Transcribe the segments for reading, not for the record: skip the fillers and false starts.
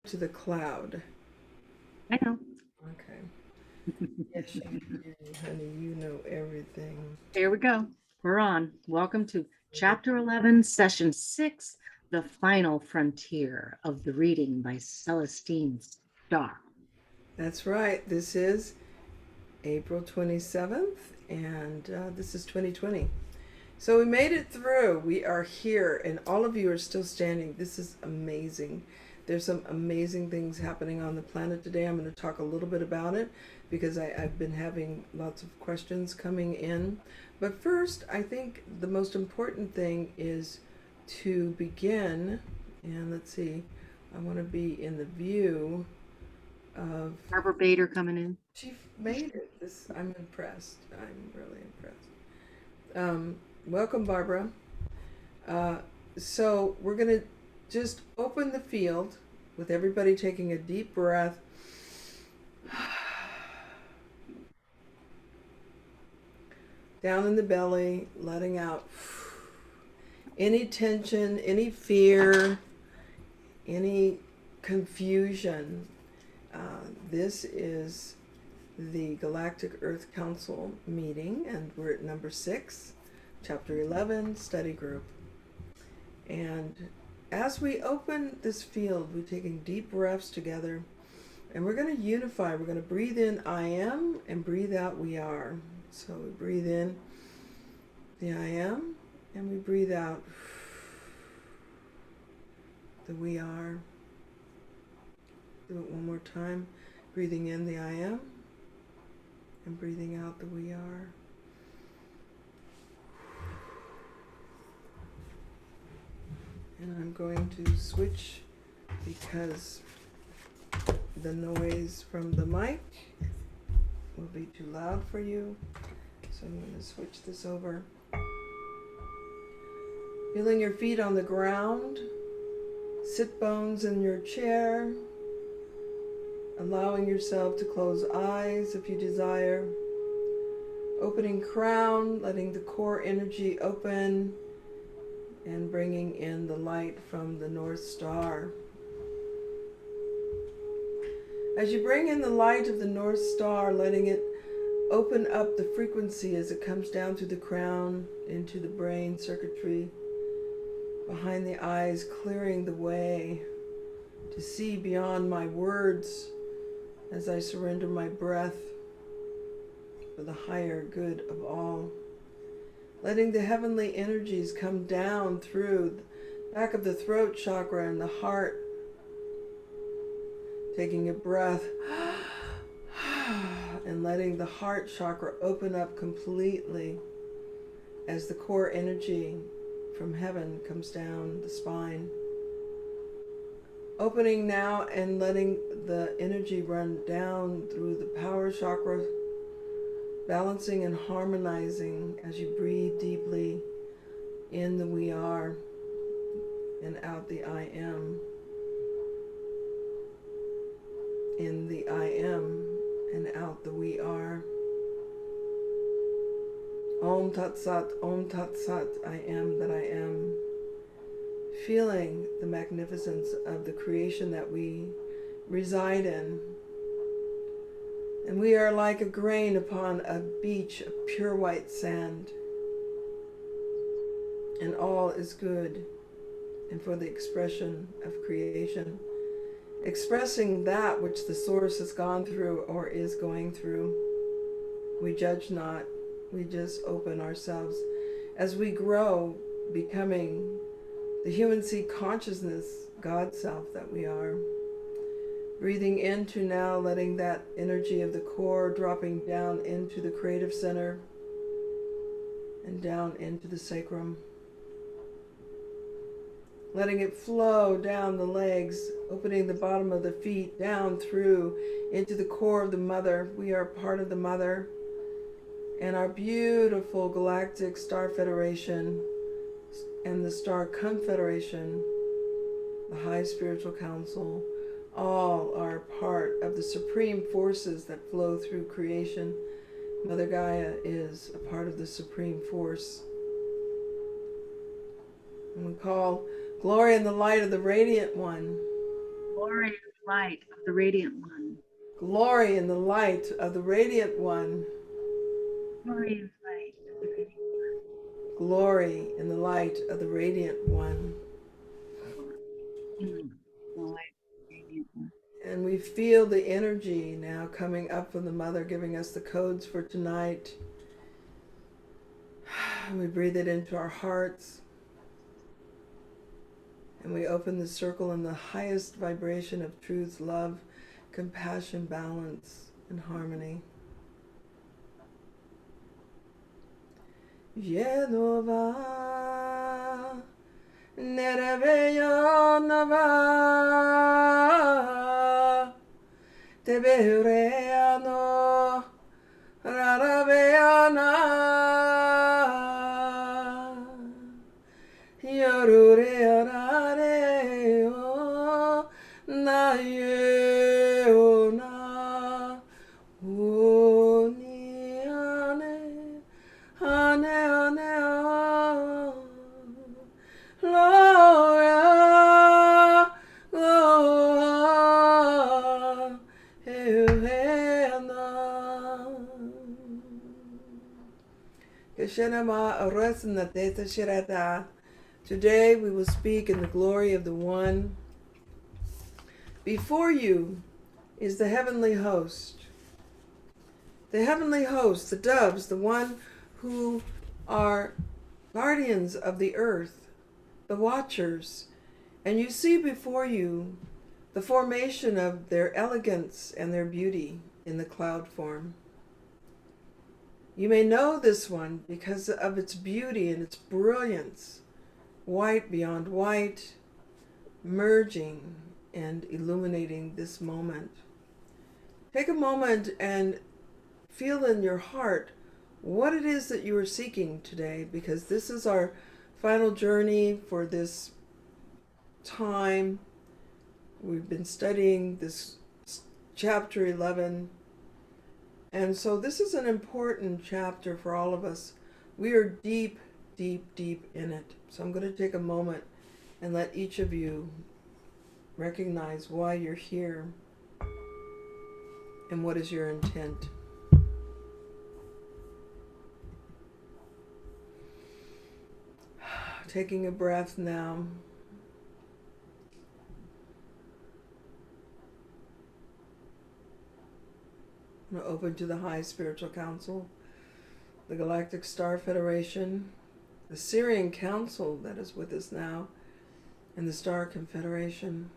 to the cloud. I know. Okay. Yes, you do, honey. You know everything. There we go. We're on. Welcome to Chapter 11, Session 6, The Final Frontier of the Reading by Celestine Star. That's right. This is April 27th, and this is 2020. So we made it through. We are here, and all of you are still standing. This is amazing. There's some amazing things happening on the planet today. I'm going to talk a little bit about it because I've been having lots of questions coming in. But first, I think the most important thing is to begin, and let's see, I want to be in the view of. Barbara Bader coming in. She made it. I'm impressed. I'm really impressed. Um, Welcome, Barbara. So we're going to just open the field with everybody taking a deep breath. Down in the belly, letting out any tension, any fear, any confusion. This is the Galactic Earth Council meeting, and we're at number 6, Chapter 11, Study Group. And as we open this field, we're taking deep breaths together, and we're going to unify. We're going to breathe in I am and breathe out we are. So we breathe in the I am, and we breathe out the we are. Do it one more time. Breathing in the I am and breathing out the we are. And I'm going to switch because the noise from the mic will be too loud for you. So I'm going to switch this over. Feeling your feet on the ground, sit bones in your chair, allowing yourself to close eyes if you desire. Opening crown, letting the core energy open, and bringing in the light from the North Star. As you bring in the light of the North Star, letting it open up the frequency as it comes down through the crown, into the brain circuitry, behind the eyes, clearing the way to see beyond my words as I surrender my breath for the higher good of all. Letting the heavenly energies come down through the back of the throat chakra and the heart. Taking a breath and letting the heart chakra open up completely as the core energy from heaven comes down the spine. Opening now and letting the energy run down through the power chakra, balancing and harmonizing as you breathe deeply in the we are and out the I am. In the I am and out the we are. Om Tat Sat, I am that I am. Feeling the magnificence of the creation that we reside in. And we are like a grain upon a beach of pure white sand. And all is good and for the expression of creation. Expressing that which the source has gone through or is going through. We judge not, we just open ourselves as we grow, becoming the human seed consciousness, God self that we are. Breathing into now, letting that energy of the core dropping down into the creative center and down into the sacrum. Letting it flow down the legs, opening the bottom of the feet down through into the core of the mother. We are part of the mother. And our beautiful Galactic Star Federation and the Star Confederation, the High Spiritual Council, all are part of the supreme forces that flow through creation. Mother Gaia is a part of the supreme force. And we call glory in the light of the radiant one. Glory in light of the Radiant One. Glory in the light of the Radiant One. Glory and light of the Radiant Glory in the light of the Radiant One. One. The light of the Radiant One. And we feel the energy now coming up from the Mother, giving us the codes for tonight. We breathe it into our hearts. And we open the circle in the highest vibration of truth, love, compassion, balance, and harmony. Yenova Nereveyanava Tebereano Raraveana Yorureo Nayeona Uniane Ane Ane Gloria Gloria Evena Keshenama Aresna Teta Shirata. Today we will speak in the glory of the One. Before you is the heavenly host. The heavenly host, the doves, the one who are guardians of the earth, the watchers. And you see before you the formation of their elegance and their beauty in the cloud form. You may know this one because of its beauty and its brilliance. White beyond white, merging and illuminating this moment. Take a moment and feel in your heart what it is that you are seeking today, because this is our final journey for this time. We've been studying this chapter 11, and so this is an important chapter for all of us. We are deep in it. So I'm going to take a moment and let each of you recognize why you're here and what is your intent. Taking a breath now. I'm going to open to the High Spiritual Council, the Galactic Star Federation, the Syrian Council that is with us now, and the Star Confederation.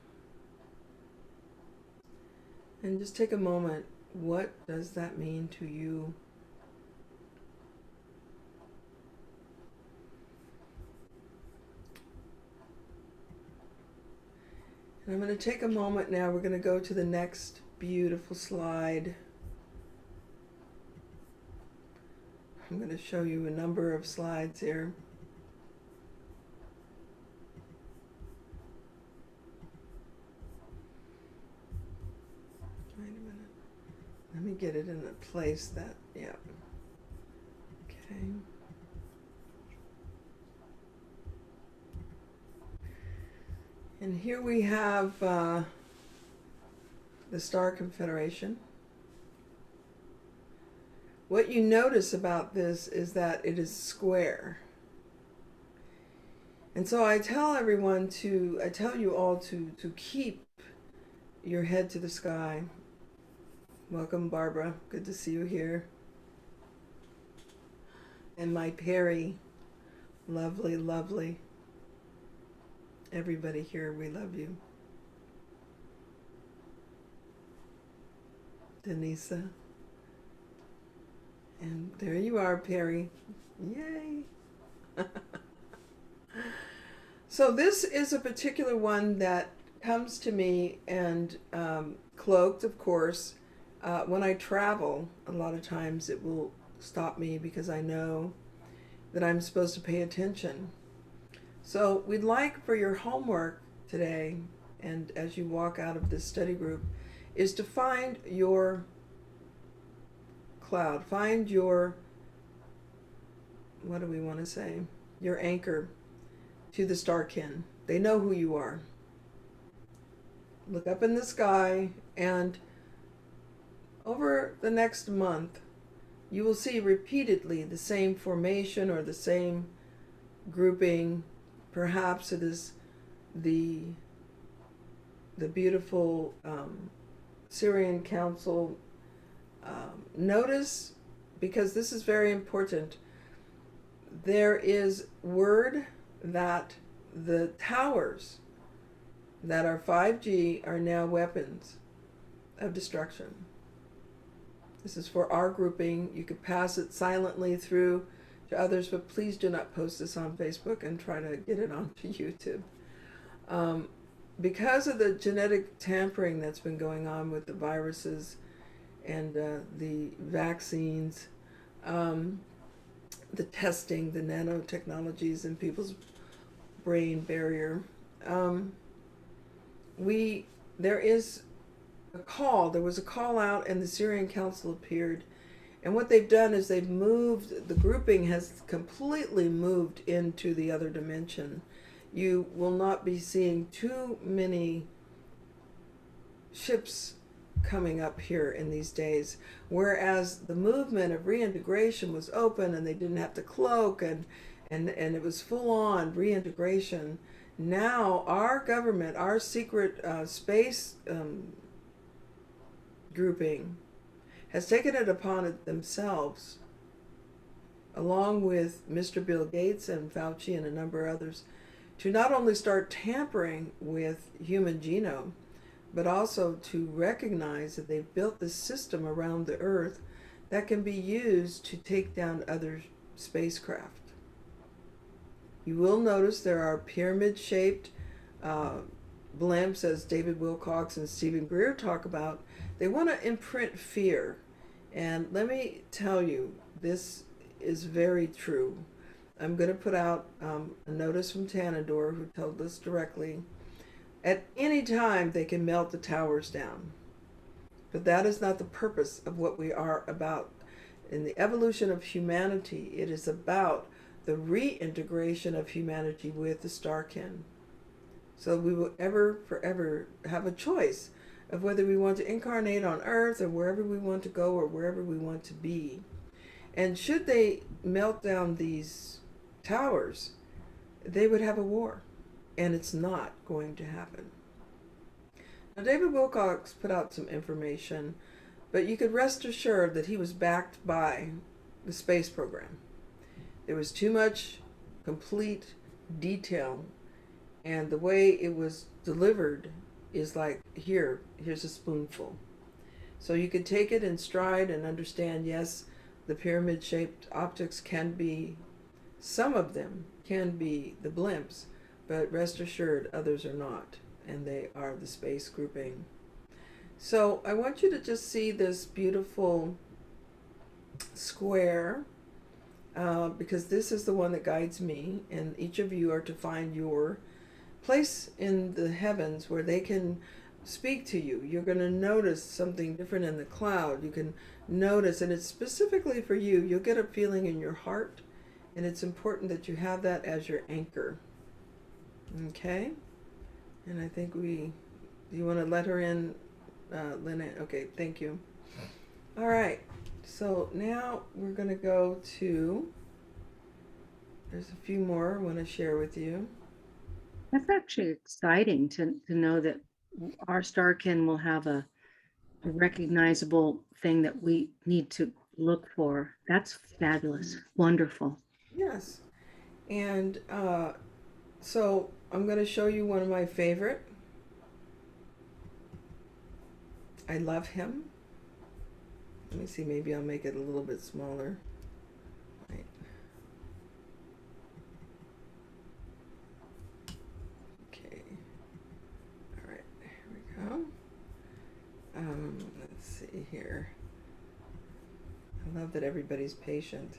And just take a moment. What does that mean to you? And I'm going to take a moment now. We're going to go to the next beautiful slide. I'm going to show you a number of slides here. Wait a minute. Let me get it in a place that, yeah. Okay. And here we have the Star Confederation. What you notice about this is that it is square. And so I tell you all to keep your head to the sky. Welcome, Barbara. Good to see you here. And my Perry. Lovely, lovely. Everybody here, we love you. Denisa. And there you are, Perry. Yay. So this is a particular one that comes to me and cloaked, of course. When I travel, a lot of times it will stop me because I know that I'm supposed to pay attention. So we'd like for your homework today, and as you walk out of this study group, is to find your cloud, find your, what do we want to say, your anchor to the Star Kin. They know who you are. Look up in the sky, and over the next month, you will see repeatedly the same formation or the same grouping. Perhaps it is the beautiful Syrian Council. Notice, because this is very important, there is word that the towers that are 5G are now weapons of destruction. This is for our grouping. You could pass it silently through to others, but please do not post this on Facebook and try to get it onto YouTube. Because of the genetic tampering that's been going on with the viruses and the vaccines, the testing, the nanotechnologies in people's brain barrier, there was a call out, and the Syrian Council appeared. And what they've done is they've moved, the grouping has completely moved into the other dimension. You will not be seeing too many ships coming up here in these days, whereas the movement of reintegration was open and they didn't have to cloak, and it was full-on reintegration. Now our government, our secret space grouping, has taken it upon it themselves, along with Mr. Bill Gates and Fauci and a number of others, to not only start tampering with human genome, but also to recognize that they've built this system around the Earth that can be used to take down other spacecraft. You will notice there are pyramid-shaped blimps, as David Wilcox and Stephen Greer talk about. They want to imprint fear. And let me tell you, this is very true. I'm going to put out a notice from Tanador, who told us directly. At any time, they can melt the towers down. But that is not the purpose of what we are about. In the evolution of humanity, it is about the reintegration of humanity with the Star Kin. So we will ever, forever have a choice of whether we want to incarnate on Earth or wherever we want to go or wherever we want to be. And should they melt down these towers, they would have a war. And it's not going to happen. Now, David Wilcox put out some information, but you could rest assured that he was backed by the space program. There was too much complete detail, and the way it was delivered is like, here's a spoonful. So you could take it in stride and understand, yes, the pyramid-shaped optics can be, some of them can be the blimps, but rest assured others are not, and they are the space grouping. So I want you to just see this beautiful square, because this is the one that guides me, and each of you are to find your place in the heavens where they can speak to you. You're going to notice something different in the cloud. You can notice, and it's specifically for you. You'll get a feeling in your heart, and it's important that you have that as your anchor. Okay? And I think you want to let her in, Lynette? Okay, thank you. All right. So now we're going to go to, there's a few more I want to share with you. That's actually exciting to know that our Star Kin will have a recognizable thing that we need to look for. That's fabulous. Wonderful. Yes. And so I'm going to show you one of my favorite. I love him. Let me see, maybe I'll make it a little bit smaller. Right. Okay. All right, here we go. Let's see here. I love that everybody's patient.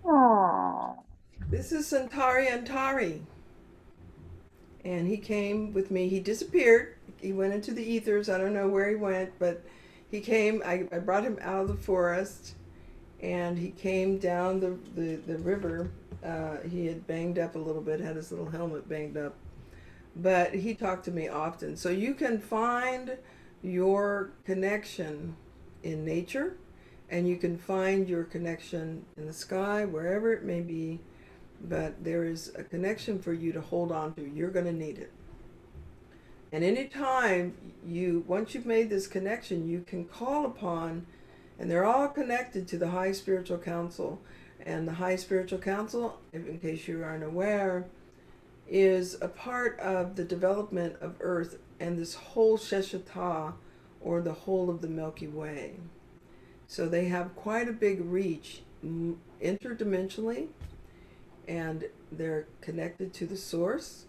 Aww. This is Centauri Antari. And he came with me. He disappeared. He went into the ethers. I don't know where he went, but he came. I brought him out of the forest, and he came down the river. He had banged up a little bit, had his little helmet banged up, but he talked to me often. So you can find your connection in nature, and you can find your connection in the sky, wherever it may be, but there is a connection for you to hold on to. You're going to need it. And anytime once you've made this connection, you can call upon, and they're all connected to the High Spiritual Council. And the High Spiritual Council, in case you aren't aware, is a part of the development of Earth and this whole Sheshata, or the whole of the Milky Way. So they have quite a big reach interdimensionally, and they're connected to the source.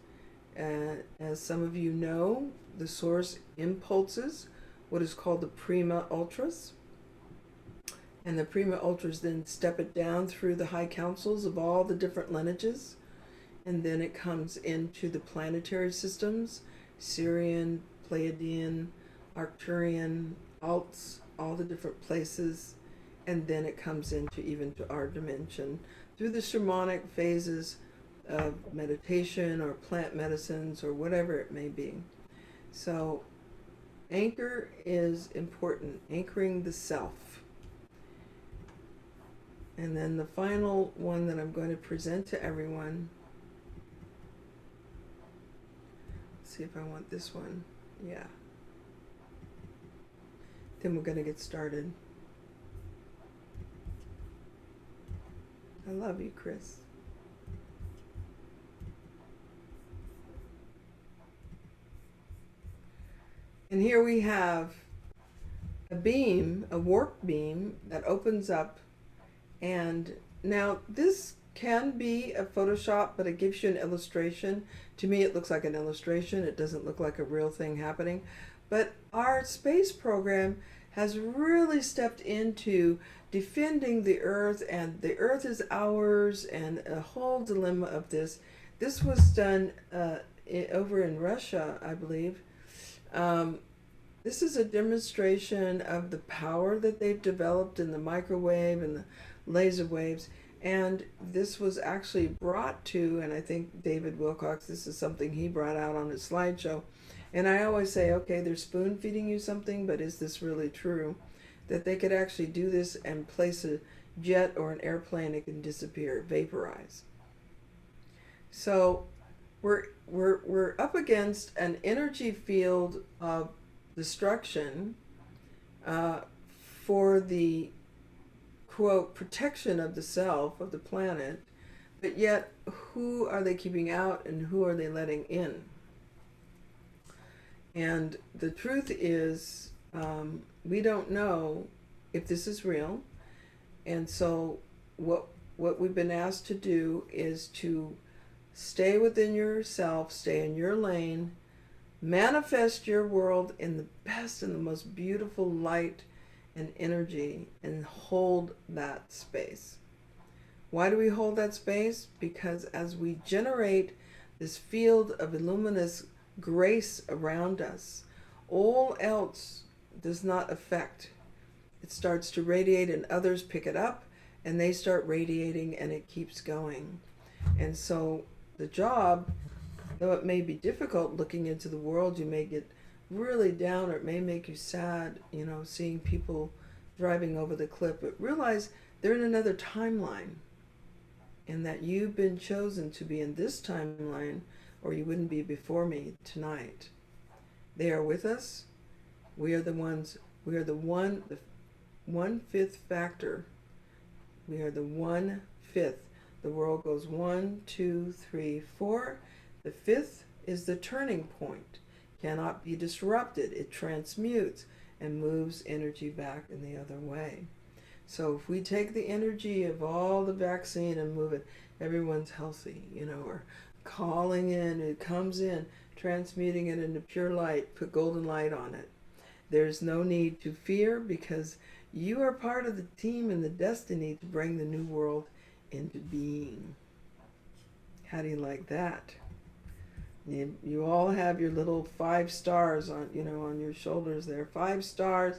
As some of you know, the source impulses what is called the prima ultras, and the prima ultras then step it down through the high councils of all the different lineages, and then it comes into the planetary systems: Sirian, Pleiadian, Arcturian, Alts, all the different places, and then it comes into even to our dimension through the shamanic phases of meditation or plant medicines or whatever it may be. So anchor is important, anchoring the self. And then the final one that I'm going to present to everyone, let's see if I want this one. Yeah. Then we're going to get started. I love you, Chris. And here we have a beam, a warp beam that opens up. And now this can be a Photoshop, but it gives you an illustration. To me, it looks like an illustration. It doesn't look like a real thing happening. But our space program has really stepped into defending the Earth, and the Earth is ours, and a whole dilemma of this. This was done over in Russia, I believe. This is a demonstration of the power that they've developed in the microwave and the laser waves. And this was actually brought to, and I think David Wilcox, this is something he brought out on his slideshow. And I always say, okay, they're spoon feeding you something, but is this really true? That they could actually do this and place a jet or an airplane, it can disappear, vaporize. So we're up against an energy field of destruction for the quote protection of the self, of the planet, but yet who are they keeping out and who are they letting in? And the truth is, we don't know if this is real. And so what we've been asked to do is to stay within yourself, stay in your lane, manifest your world in the best and the most beautiful light and energy, and hold that space. Why do we hold that space? Because as we generate this field of luminous grace around us, all else does not affect. It starts to radiate and others pick it up and they start radiating and it keeps going. And so the job, though it may be difficult looking into the world, you may get really down or it may make you sad, you know, seeing people driving over the cliff, but realize they're in another timeline and that you've been chosen to be in this timeline, or you wouldn't be before me tonight. They are with us. We are the ones, we are the 1/5 factor. We are the 1/5. The world goes 1, 2, 3, 4. The 5th is the turning point. Cannot be disrupted. It transmutes and moves energy back in the other way. So if we take the energy of all the vaccine and move it, everyone's healthy, you know, or calling in, it comes in, transmuting it into pure light, put golden light on it. There's no need to fear because you are part of the team and the destiny to bring the new world into being. How do you like that? You all have your little 5 stars on, you know, on your shoulders there. 5 stars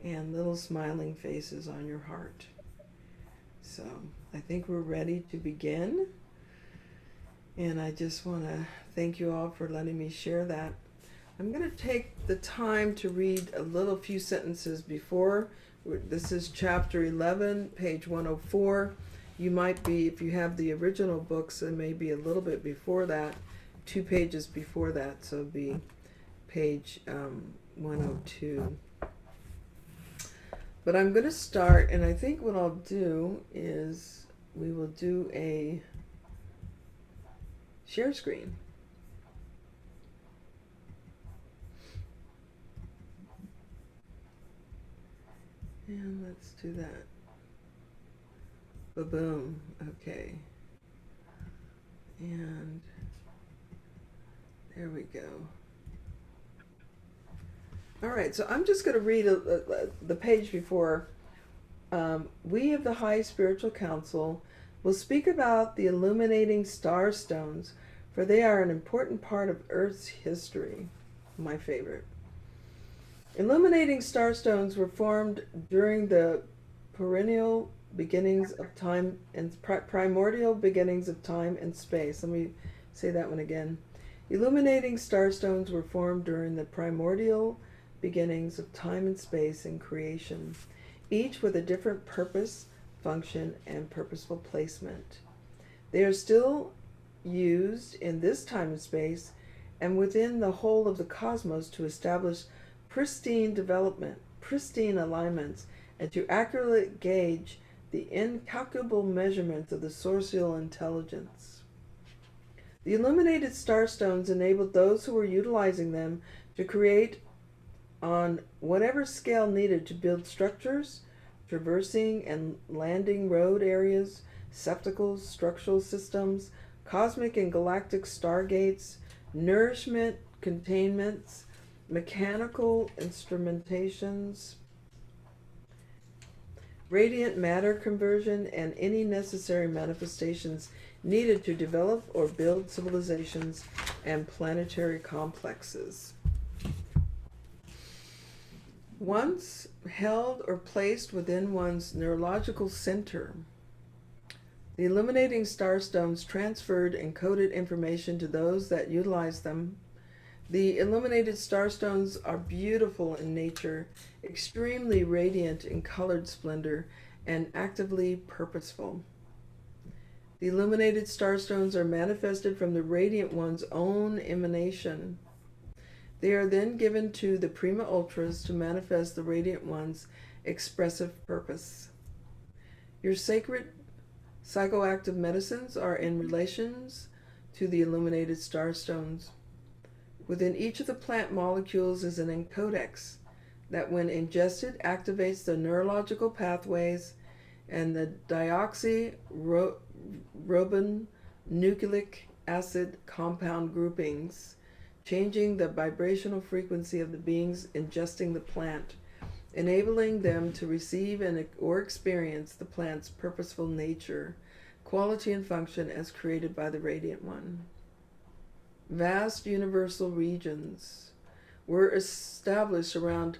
and little smiling faces on your heart. So I think we're ready to begin. And I just want to thank you all for letting me share that. I'm going to take the time to read a little few sentences before. This is chapter 11, page 104. You might be, if you have the original books, it may be a little bit before that, 2 pages before that, so it'd be page 102. But I'm going to start, and I think what I'll do is we will do a share screen. And let's do that. Ba-boom. Okay. And there we go. All right, so I'm just going to read the page before. We of the High Spiritual Council will speak about the illuminating star stones, for they are an important part of Earth's history. My favorite. Illuminating star stones were formed during the perennial beginnings of time and primordial beginnings of time and space. Let me say that one again. Illuminating star stones were formed during the primordial beginnings of time and space in creation, each with a different purpose, function, and purposeful placement. They are still used in this time and space and within the whole of the cosmos to establish pristine development, pristine alignments, and to accurately gauge the incalculable measurements of the sourcial intelligence. The illuminated star stones enabled those who were utilizing them to create on whatever scale needed to build structures, traversing and landing road areas, septicals, structural systems, cosmic and galactic stargates, nourishment containments, mechanical instrumentations, radiant matter conversion, and any necessary manifestations needed to develop or build civilizations and planetary complexes. Once held or placed within one's neurological center, the illuminating star stones transferred encoded information to those that utilize them. The illuminated star stones are beautiful in nature, extremely radiant in colored splendor, and actively purposeful. The illuminated star stones are manifested from the radiant one's own emanation. They are then given to the prima ultras to manifest the radiant one's expressive purpose. Your sacred psychoactive medicines are in relations to the illuminated star stones. Within each of the plant molecules is an encodex that, when ingested, activates the neurological pathways and the deoxyribonucleic acid compound groupings, changing the vibrational frequency of the beings ingesting the plant, enabling them to receive or experience the plant's purposeful nature, quality, and function as created by the Radiant One. Vast universal regions were established around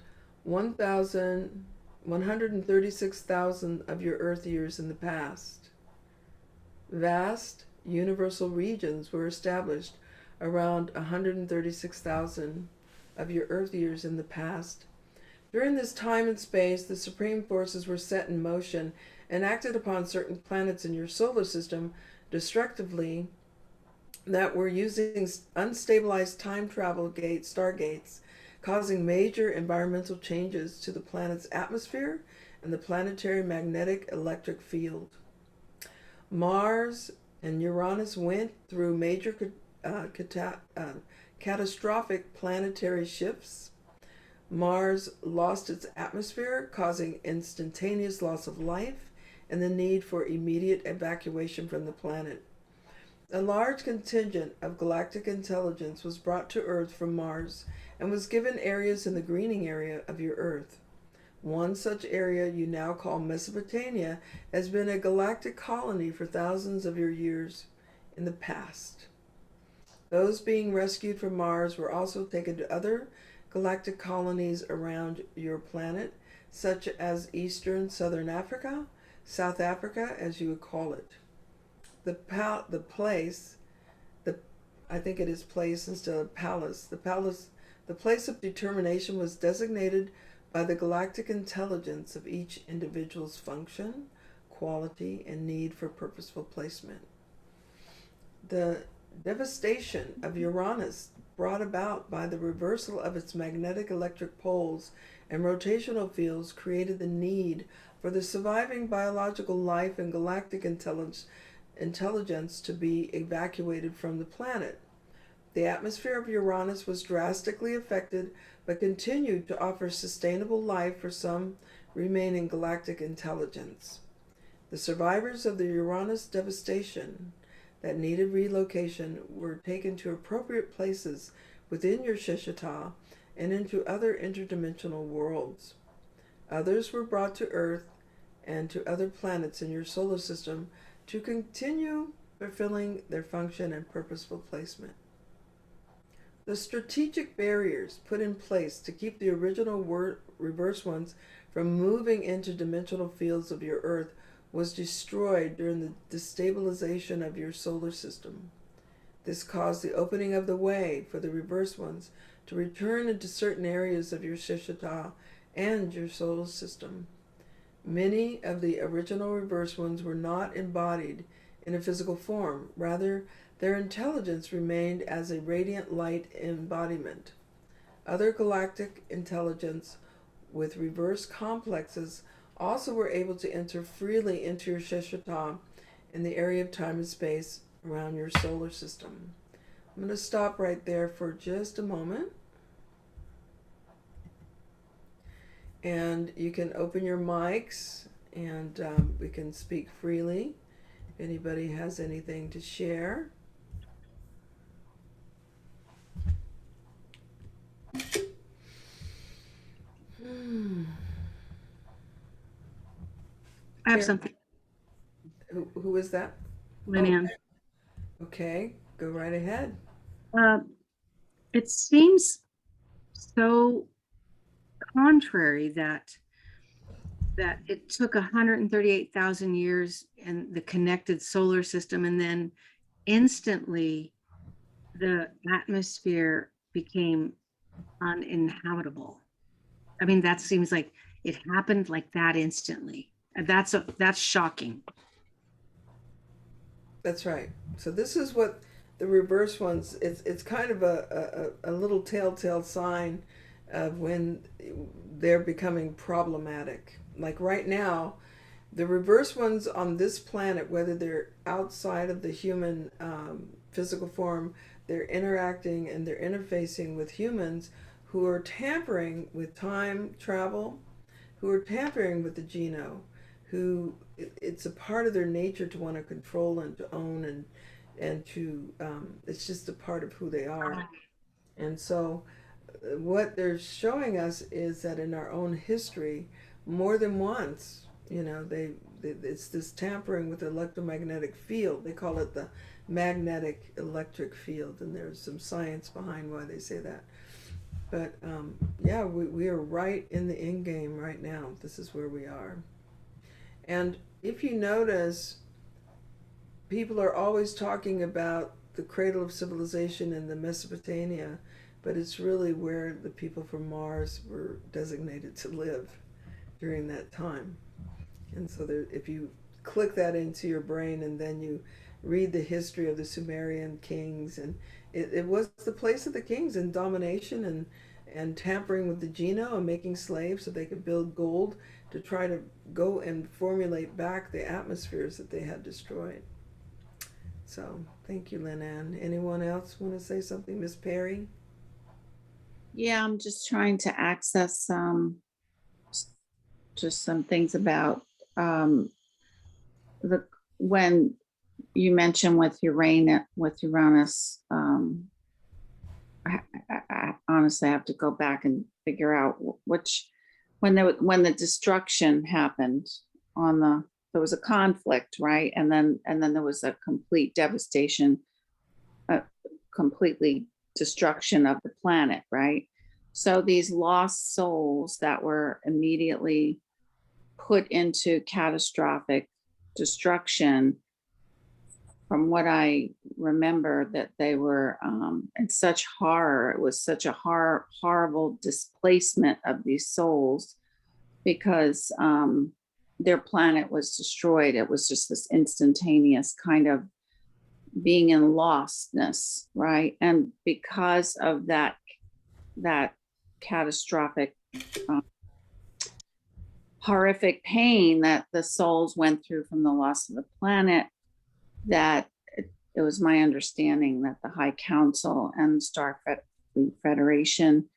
136,000 of your Earth years in the past. Vast universal regions were established around 136,000 of your Earth years in the past. During this time and space, the supreme forces were set in motion and acted upon certain planets in your solar system destructively that were using unstabilized time travel stargates, causing major environmental changes to the planet's atmosphere and the planetary magnetic electric field. Mars and Uranus went through major catastrophic planetary shifts. Mars lost its atmosphere, causing instantaneous loss of life and the need for immediate evacuation from the planet. A large contingent of galactic intelligence was brought to Earth from Mars and was given areas in the greening area of your Earth. One such area you now call Mesopotamia has been a galactic colony for thousands of your years in the past. Those being rescued from Mars were also taken to other galactic colonies around your planet, such as Eastern Southern Africa, South Africa, as you would call it. The place, the I think it is place instead of palace. The place of determination was designated by the galactic intelligence of each individual's function, quality, and need for purposeful placement. The devastation of Uranus, brought about by the reversal of its magnetic electric poles and rotational fields, created the need for the surviving biological life and galactic intelligence to be evacuated from the planet. The atmosphere of Uranus was drastically affected, but continued to offer sustainable life for some remaining galactic intelligence. The survivors of the Uranus devastation that needed relocation were taken to appropriate places within your Shishita and into other interdimensional worlds. Others were brought to Earth and to other planets in your solar system to continue fulfilling their function and purposeful placement. The strategic barriers put in place to keep the original reverse ones from moving into dimensional fields of your Earth was destroyed during the destabilization of your solar system. This caused the opening of the way for the reverse ones to return into certain areas of your Shishita and your solar system. Many of the original reverse ones were not embodied in a physical form. Rather, their intelligence remained as a radiant light embodiment. Other galactic intelligence with reverse complexes also were able to enter freely into your Shishita in the area of time and space around your solar system. I'm going to stop right there for just a moment. And you can open your mics and we can speak freely. If anybody has anything to share. I have something, Who is that? Lynn. Okay, go right ahead. It seems so contrary that it took 138,000 years in the connected solar system, and then instantly the atmosphere became uninhabitable. I mean, that seems like it happened like that instantly. And that's shocking. That's right. So this is what the reverse ones. It's kind of a little telltale sign of when they're becoming problematic. Like right now, the reverse ones on this planet, whether they're outside of the human physical form, they're interacting and they're interfacing with humans who are tampering with time travel, who are tampering with the Geno, who it's a part of their nature to want to control and to own and to it's just a part of who they are. And so what they're showing us is that in our own history, more than once, it's this tampering with the electromagnetic field. They call it the magnetic electric field, and there's some science behind why they say that. But yeah, we are right in the end game right now. This is where we are. And if you notice, people are always talking about the cradle of civilization in the Mesopotamia, but it's really where the people from Mars were designated to live during that time. And so if you click that into your brain and then you read the history of the Sumerian kings, and it was the place of the kings in domination and tampering with the Geno and making slaves so they could build gold to try to go and formulate back the atmospheres that they had destroyed. So thank you, Lynn Ann. Anyone else want to say something? Miss Perry? Yeah, I'm just trying to access just some things about when you mentioned with Uranus. I honestly have to go back and figure out when the destruction happened there was a conflict, right? And then there was a complete devastation, completely destruction of the planet, right? So these lost souls that were immediately put into catastrophic destruction. From what I remember, that they were in such horror. It was such a horrible displacement of these souls, because their planet was destroyed. It was just this instantaneous kind of being in lostness, right? And because of that catastrophic, horrific pain that the souls went through from the loss of the planet, that it was my understanding that the High Council and the Star Federation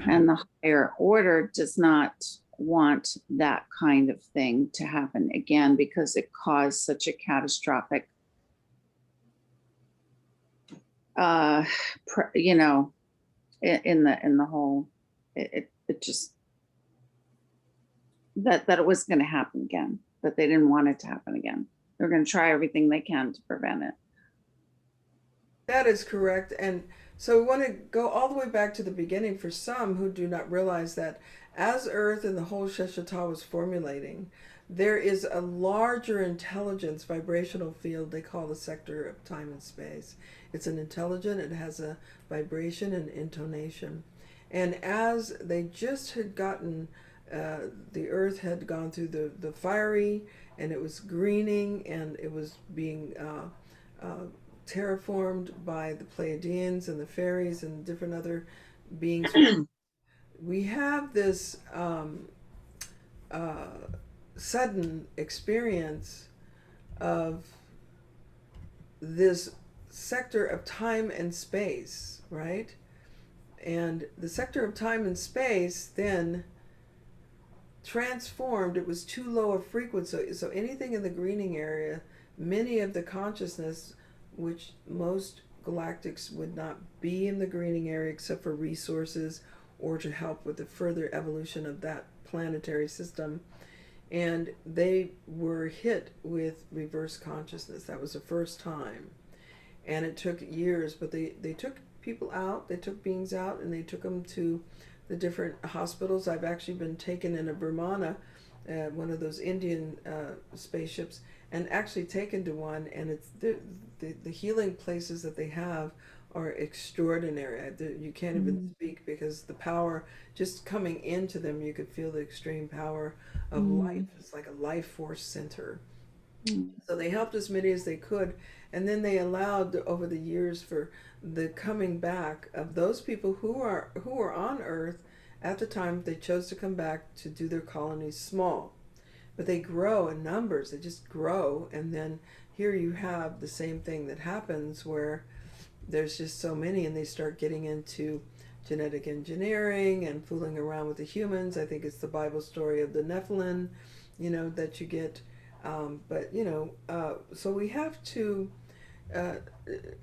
and the higher order does not want that kind of thing to happen again, because it caused such a catastrophic, you know, in the whole, it just, that it was going to happen again, that they didn't want it to happen again. They're going to try everything they can to prevent it. That is correct. And so we want to go all the way back to the beginning for some who do not realize that as Earth and the whole Sheshata was formulating, there is a larger intelligence vibrational field they call the sector of time and space. It's an intelligent, it has a vibration and intonation. And as they just had gotten, the Earth had gone through the fiery, and it was greening, and it was being terraformed by the Pleiadians and the fairies and different other beings. We have this sudden experience of this sector of time and space, right? And the sector of time and space then transformed. It was too low a frequency. So anything in the greening area, many of the consciousness, which most galactics would not be in the greening area except for resources or to help with the further evolution of that planetary system. And they were hit with reverse consciousness. That was the first time. And it took years, but they took people out, they took beings out, and they took them to the different hospitals. I've actually been taken in a Brahmana, one of those Indian spaceships, and actually taken to one, and it's the healing places that they have are extraordinary. You can't even speak, because the power just coming into them, you could feel the extreme power of life. It's like a life force center. So they helped as many as they could, and then they allowed over the years for the coming back of those people who were on Earth at the time. They chose to come back to do their colonies small, but they grow in numbers. They just grow, and then here you have the same thing that happens where there's just so many, and they start getting into genetic engineering and fooling around with the humans. I think it's the Bible story of the Nephilim, that you get. So we have to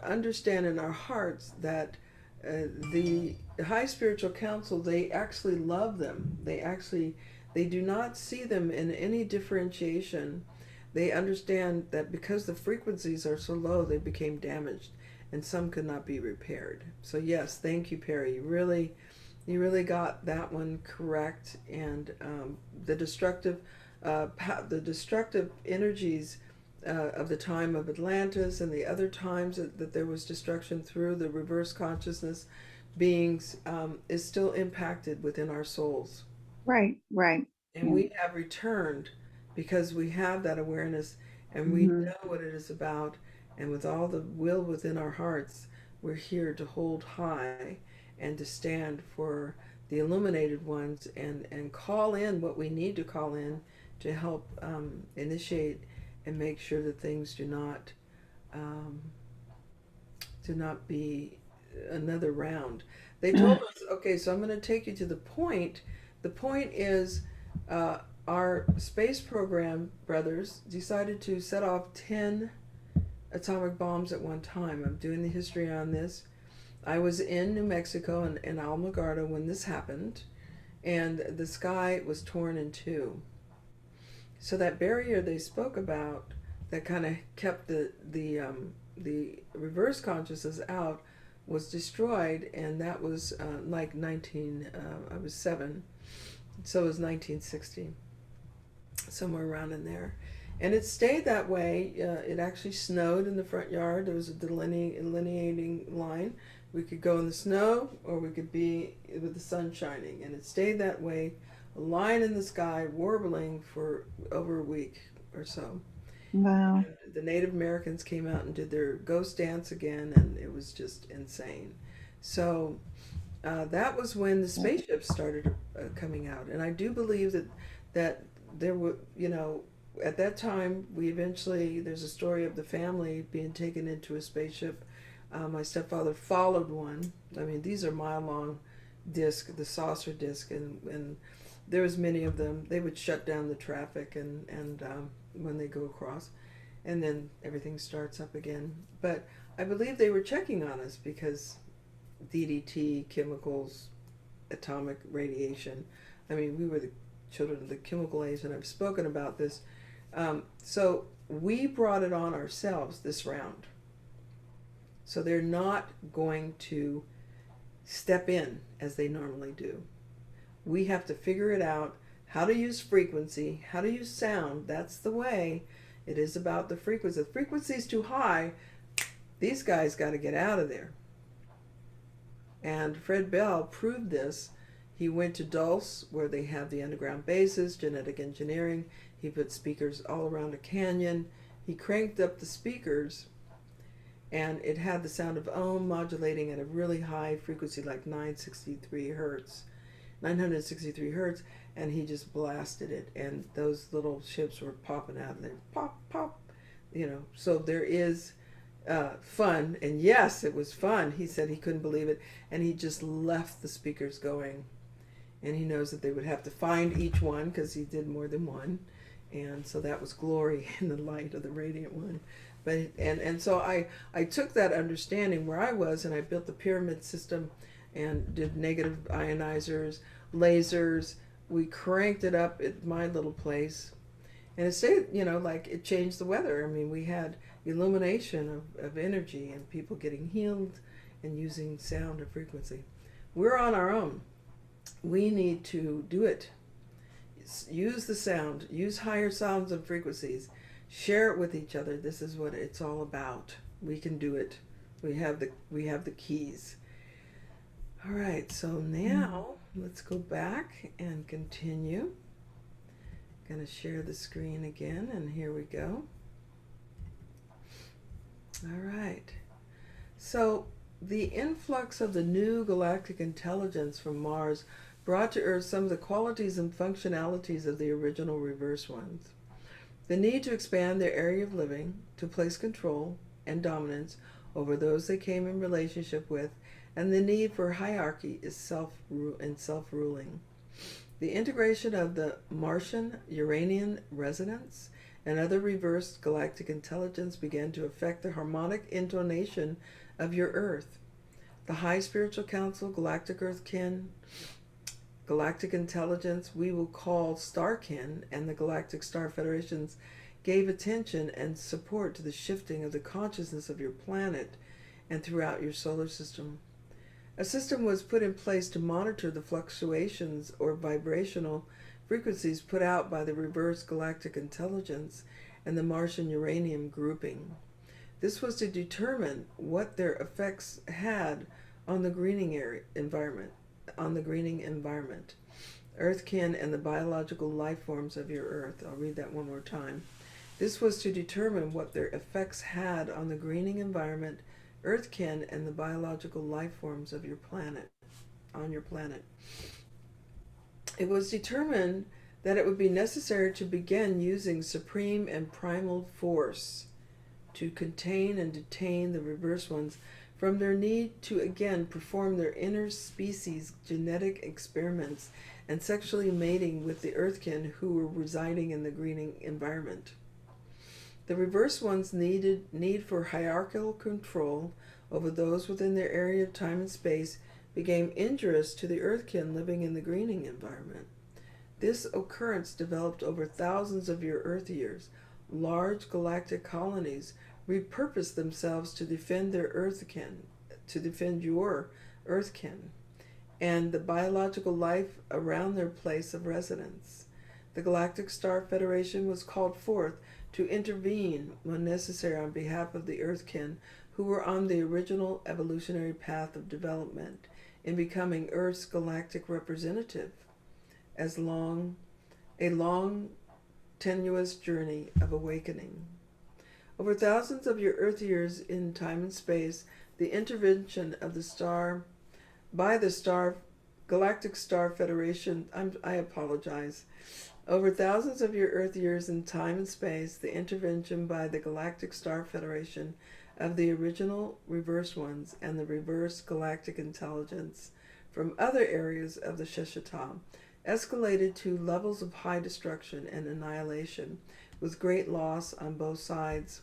understand in our hearts that the high spiritual council, they actually love them. They do not see them in any differentiation. They understand that because the frequencies are so low, they became damaged, and some could not be repaired. So yes, thank you, Perry. You really got that one correct. And the destructive energies of the time of Atlantis and the other times that there was destruction through the reverse consciousness beings is still impacted within our souls. Right. And we have returned because we have that awareness, and we know what it is about. And with all the will within our hearts, we're here to hold high and to stand for the illuminated ones, and call in what we need to call in to help initiate and make sure that things do not be another round. They told us, okay, so I'm going to take you to the point. The point is our space program brothers decided to set off 10 atomic bombs at one time. I'm doing the history on this. I was in New Mexico in Alamogordo when this happened, and the sky was torn in two. So that barrier they spoke about that kind of kept the reverse consciousness out was destroyed, and that was I was 7, so it was 1960. somewhere around in there. And it stayed that way. It actually snowed in the front yard. There was a delineating line. We could go in the snow or we could be with the sun shining. And it stayed that way, a line in the sky, warbling for over a week or so. Wow. And the Native Americans came out and did their ghost dance again, and it was just insane. So that was when the spaceships started coming out. And I do believe that there were, at that time, there's a story of the family being taken into a spaceship. My stepfather followed one. I mean, these are mile-long disc, the saucer disc, and there was many of them. They would shut down the traffic and when they go across, and then everything starts up again. But I believe they were checking on us because DDT, chemicals, atomic radiation. I mean, we were the children of the chemical age, and I've spoken about this. So we brought it on ourselves this round. So they're not going to step in as they normally do. We have to figure it out, how to use frequency, how to use sound. That's the way. It is about the frequency. If the frequency is too high, these guys got to get out of there. And Fred Bell proved this. He went to Dulce, where they have the underground bases, genetic engineering. He put speakers all around a canyon. He cranked up the speakers, and it had the sound of Ohm modulating at a really high frequency, like 963 hertz, and he just blasted it, and those little ships were popping out of there, pop, pop, So there is fun, and yes, it was fun. He said he couldn't believe it, and he just left the speakers going, and he knows that they would have to find each one because he did more than one, and so that was glory in the light of the radiant one. But and so I took that understanding where I was, and I built the pyramid system and did negative ionizers, lasers. We cranked it up at my little place, and it stayed, like it changed the weather. I mean, we had illumination of energy and people getting healed and using sound and frequency. We're on our own. We need to do it. Use the sound, use higher sounds and frequencies, share it with each other. This is what it's all about. We can do it. We have the keys. All right, so now let's go back and continue. I'm going to share the screen again, and here we go. All right. So the influx of the new galactic intelligence from Mars brought to Earth some of the qualities and functionalities of the original reverse ones. The need to expand their area of living, to place control and dominance over those they came in relationship with, and the need for hierarchy is self-ruling. The integration of the Martian Uranian resonance and other reversed galactic intelligence began to affect the harmonic intonation of your Earth. The High Spiritual Council, Galactic Earth Kin, Galactic Intelligence, we will call Star Kin, and the Galactic Star Federations gave attention and support to the shifting of the consciousness of your planet and throughout your solar system. A system was put in place to monitor the fluctuations or vibrational frequencies put out by the reverse galactic intelligence and the Martian uranium grouping. This was to determine what their effects had on the greening environment, Earthkin and the biological life forms of your Earth. I'll read that one more time. This was to determine what their effects had on the greening environment, Earthkin and the biological life forms of your planet, on your planet. It was determined that it would be necessary to begin using supreme and primal force to contain and detain the reverse ones from their need to again perform their interspecies genetic experiments and sexually mating with the Earthkin who were residing in the greening environment. The reverse ones' need for hierarchical control over those within their area of time and space became injurious to the Earthkin living in the greening environment. This occurrence developed over thousands of your Earth years. Large galactic colonies repurposed themselves to defend their Earthkin, to defend your Earthkin, and the biological life around their place of residence. The Galactic Star Federation was called forth to intervene when necessary on behalf of the Earthkin, who were on the original evolutionary path of development in becoming Earth's galactic representative, as a long, tenuous journey of awakening. Over thousands of your Earth years in time and space, the intervention of the star by the Galactic Star Federation, I apologize. Over thousands of your Earth years in time and space, the intervention by the Galactic Star Federation of the original reverse ones and the reverse galactic intelligence from other areas of the Sheshata escalated to levels of high destruction and annihilation with great loss on both sides.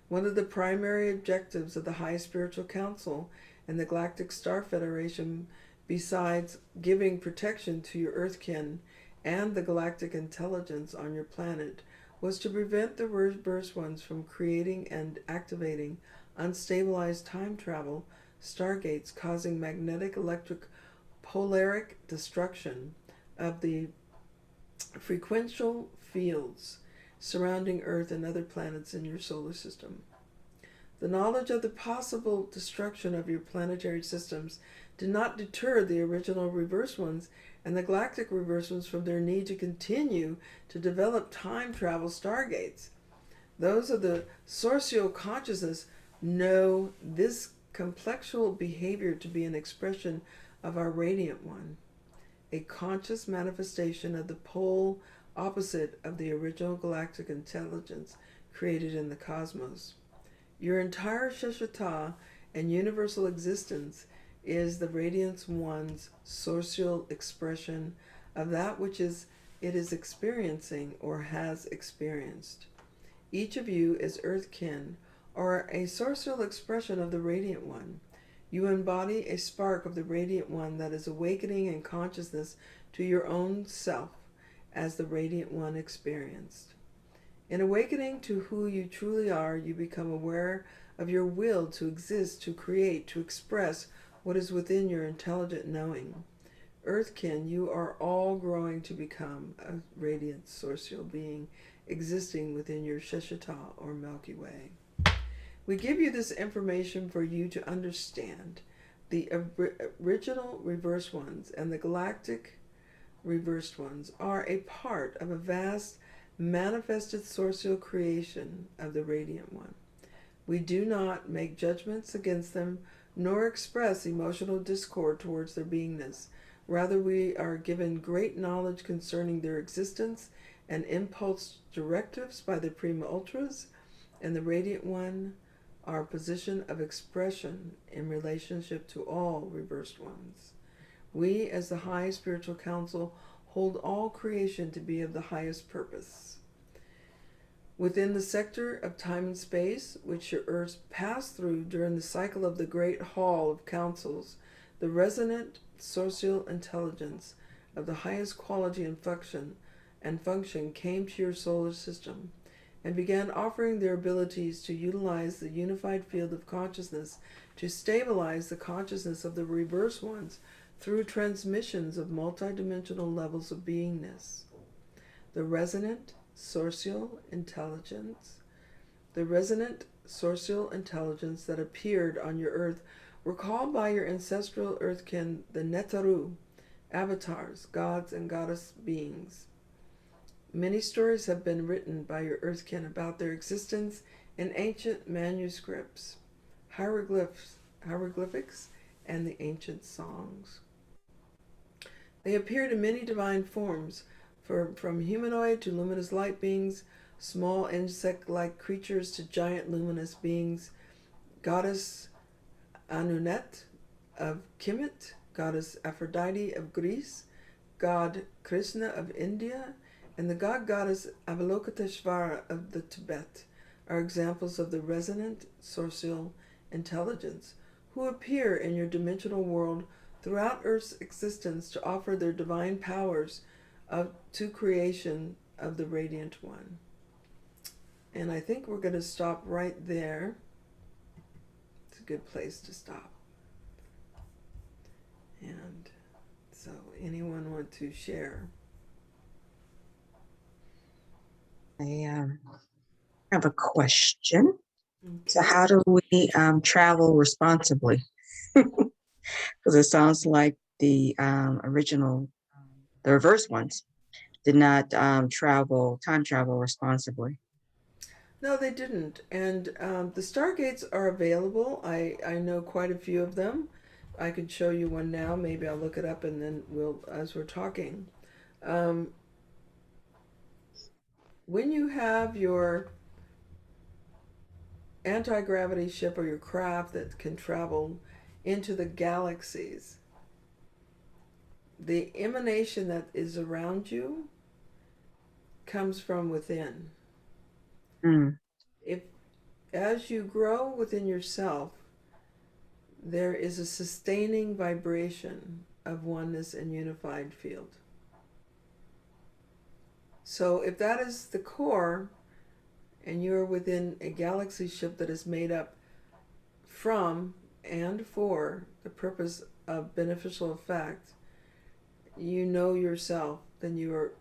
One of the primary objectives of the High Spiritual Council and the Galactic Star Federation, besides giving protection to your Earthkin and the galactic intelligence on your planet, was to prevent the reverse ones from creating and activating unstabilized time travel stargates, causing magnetic electric polaric destruction of the frequential fields surrounding Earth and other planets in your solar system. The knowledge of the possible destruction of your planetary systems did not deter the original reverse ones and the galactic reverse ones from their need to continue to develop time travel stargates. Those of the sourcial consciousness know this complexual behavior to be an expression of our radiant one, a conscious manifestation of the pole opposite of the original galactic intelligence created in the cosmos. Your entire Sheshata and universal existence is the Radiance One's sourcial expression of that which it is experiencing or has experienced. Each of you is Earthkin, or a sourcial expression of the Radiant One. You embody a spark of the Radiant One that is awakening in consciousness to your own self as the Radiant One experienced. In awakening to who you truly are, you become aware of your will to exist, to create, to express what is within your intelligent knowing. Earthkin, you are all growing to become a radiant sourcial being existing within your Sheshata or Milky Way. We give you this information for you to understand the original reverse ones and the galactic reversed ones are a part of a vast manifested sourcial creation of the Radiant One. We do not make judgments against them nor express emotional discord towards their beingness. Rather, we are given great knowledge concerning their existence and impulse directives by the Prima Ultras and the Radiant One, our position of expression in relationship to all reversed ones. We, as the High Spiritual Council, hold all creation to be of the highest purpose. Within the sector of time and space, which your Earths pass through during the cycle of the Great Hall of Councils, the resonant social intelligence of the highest quality and function came to your solar system and began offering their abilities to utilize the unified field of consciousness to stabilize the consciousness of the reverse ones through transmissions of multidimensional levels of beingness. The resonant sourcial intelligence that appeared on your Earth were called by your ancestral Earthkin the Netaru, avatars, gods and goddess beings. Many stories have been written by your Earthkin about their existence in ancient manuscripts, hieroglyphics, and the ancient songs. They appeared in many divine forms, from humanoid to luminous light beings, small insect-like creatures to giant luminous beings, goddess Anunet of Kemet, goddess Aphrodite of Greece, god Krishna of India, and the goddess Avalokiteshvara of the Tibet are examples of the resonant sourcial intelligence who appear in your dimensional world throughout Earth's existence to offer their divine powers to creation of the Radiant One. And I think we're going to stop right there. It's a good place to stop. And so anyone want to share? I have a question. So Okay. how do we travel responsibly? Because it sounds like the original, the reverse ones did not time travel responsibly. No, they didn't. And the Stargates are available. I know quite a few of them. I could show you one now. Maybe I'll look it up and then as we're talking. Um, when you have your anti-gravity ship or your craft that can travel into the galaxies, the emanation that is around you comes from within. Mm, If as you grow within yourself, there is a sustaining vibration of oneness and unified field. So if that is the core, and you're within a galaxy ship that is made up from and for the purpose of beneficial effect, you know yourself, then you are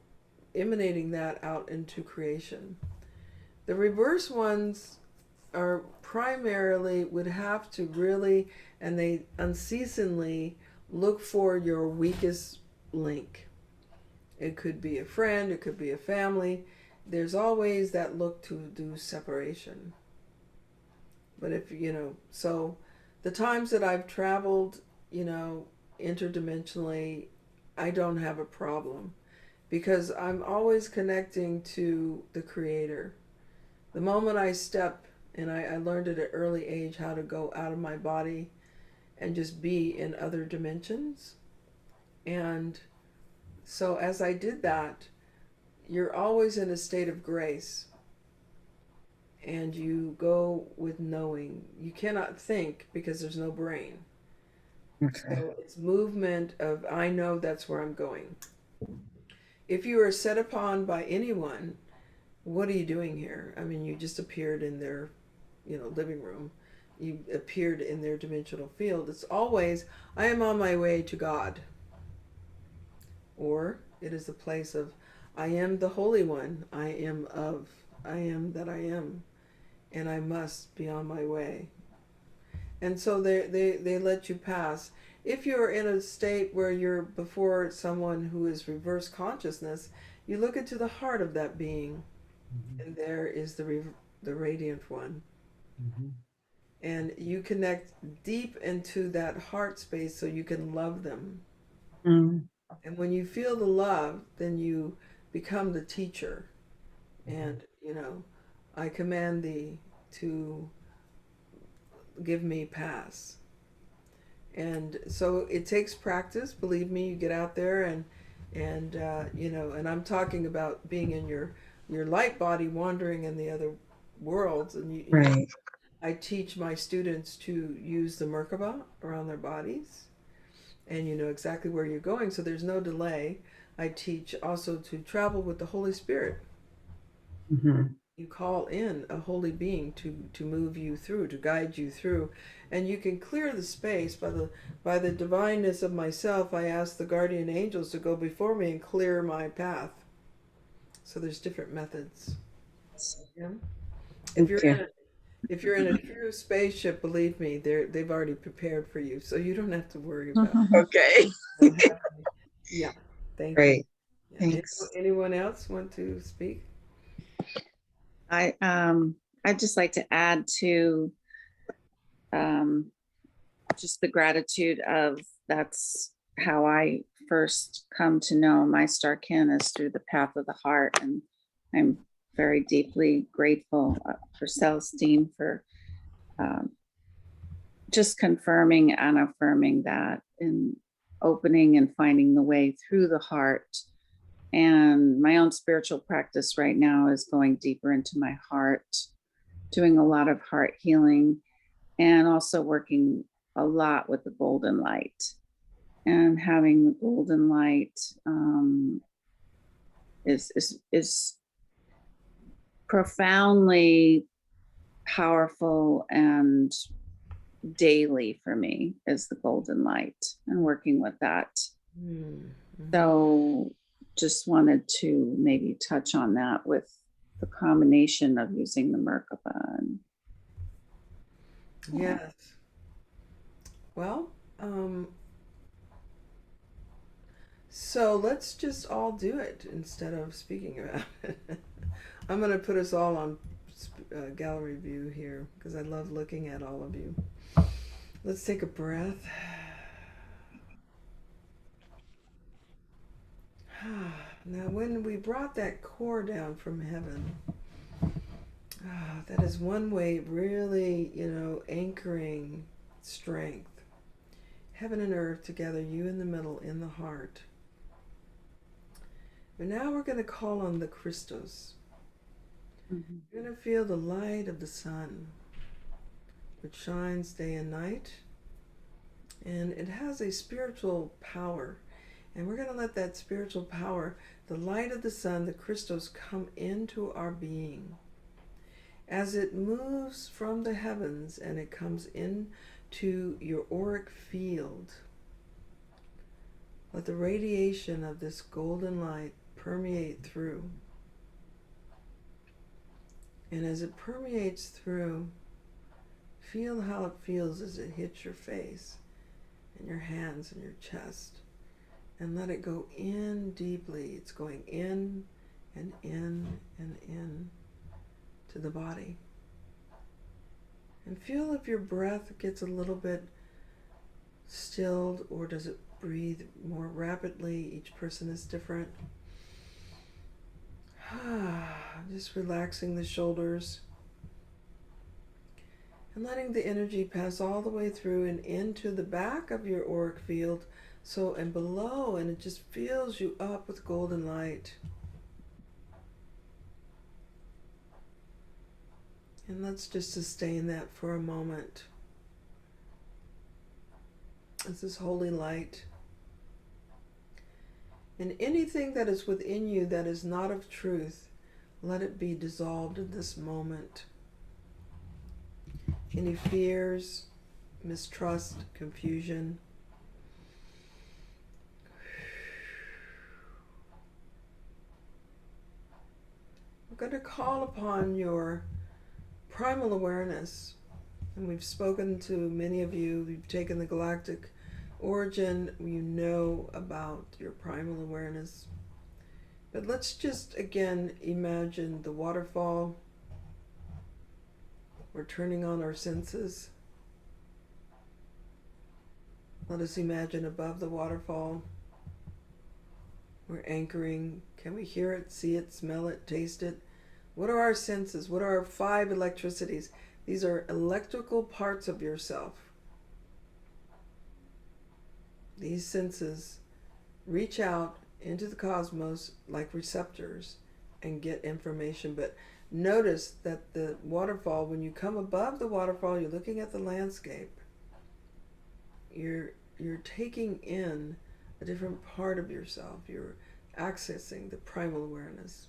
emanating that out into creation. The reverse ones are primarily would have to really, and they unceasingly look for your weakest link. It could be a friend, it could be a family. There's always that look to do separation. But if so the times that I've traveled, interdimensionally, I don't have a problem because I'm always connecting to the Creator. The moment I step, and I learned at an early age how to go out of my body and just be in other dimensions. And so as I did that, you're always in a state of grace. And you go with knowing. You cannot think because there's no brain. okay. So it's movement of, I know that's where I'm going. If you are set upon by anyone, what are you doing here? I mean, you just appeared in their, living room. You appeared in their dimensional field. It's always, I am on my way to God. Or it is a place of, I am the Holy One. I am that I am. And I must be on my way. And so they let you pass. If you're in a state where you're before someone who is reverse consciousness, you look into the heart of that being, and there is the radiant one. And you connect deep into that heart space so you can love them. Mm, And when you feel the love, then you become the teacher. And, I command thee to give me pass. And so it takes practice. Believe me, you get out there and and I'm talking about being in your light body, wandering in the other worlds. And right. I teach my students to use the Merkaba around their bodies, and you know exactly where you're going, so there's no delay. I teach also to travel with the Holy Spirit. Mm-hmm. You call in a holy being to move you through, to guide you through, and you can clear the space by the divineness of myself. I ask the guardian angels to go before me and clear my path. So there's different methods. Yeah. If Thank you're you. in a if you're in a true spaceship, believe me, they've already prepared for you, so you don't have to worry about Okay. it. Yeah. Thank you. Great. Yeah. Thanks. Anyone else want to speak? I'd just like to add to just the gratitude of that's how I first come to know my star kin is through the path of the heart. And I'm very deeply grateful for Celestine for just confirming and affirming that in opening and finding the way through the heart. And my own spiritual practice right now is going deeper into my heart, doing a lot of heart healing, and also working a lot with the golden light. And having the golden light is profoundly powerful and daily for me is the golden light and working with that. Mm-hmm. So just wanted to maybe touch on that with the combination of using the Merkaba. And Yes. Well, so let's just all do it instead of speaking about it. I'm going to put us all on gallery view here because I love looking at all of you. Let's take a breath. Now, when we brought that core down from heaven, that is one way really, anchoring strength. Heaven and earth together, you in the middle, in the heart. But now we're going to call on the Christos. You're going to feel the light of the sun, which shines day and night. And it has a spiritual power. And we're going to let that spiritual power, the light of the sun, the Christos, come into our being. As it moves from the heavens and it comes into your auric field, let the radiation of this golden light permeate through. And as it permeates through, feel how it feels as it hits your face and your hands and your chest. And let it go in deeply. It's going in and in and in to the body. And feel if your breath gets a little bit stilled, or does it breathe more rapidly? Each person is different. Just relaxing the shoulders and letting the energy pass all the way through and into the back of your auric field, so and below, and it just fills you up with golden light. And let's just sustain that for a moment. It's this holy light. And anything that is within you that is not of truth, let it be dissolved in this moment. Any fears, mistrust, confusion. We're going to call upon your primal awareness. And we've spoken to many of you. We've taken the galactic origin. You know about your primal awareness. But let's just again imagine the waterfall. We're turning on our senses. Let us imagine above the waterfall. We're anchoring. Can we hear it, see it, smell it, taste it? What are our senses? What are our 5 electricities? These are electrical parts of yourself. These senses reach out into the cosmos like receptors and get information. But notice that the waterfall, when you come above the waterfall, you're looking at the landscape. You're taking in a different part of yourself. You're accessing the primal awareness.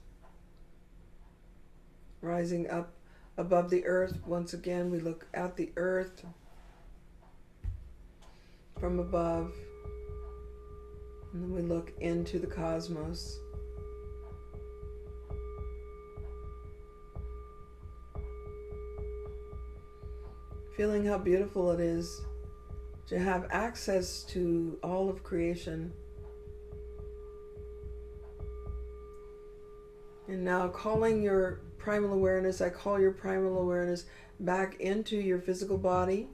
Rising up above the earth, once again, we look at the earth from above, and then we look into the cosmos. Feeling how beautiful it is to have access to all of creation. And now calling your primal awareness, I call your primal awareness back into your physical body,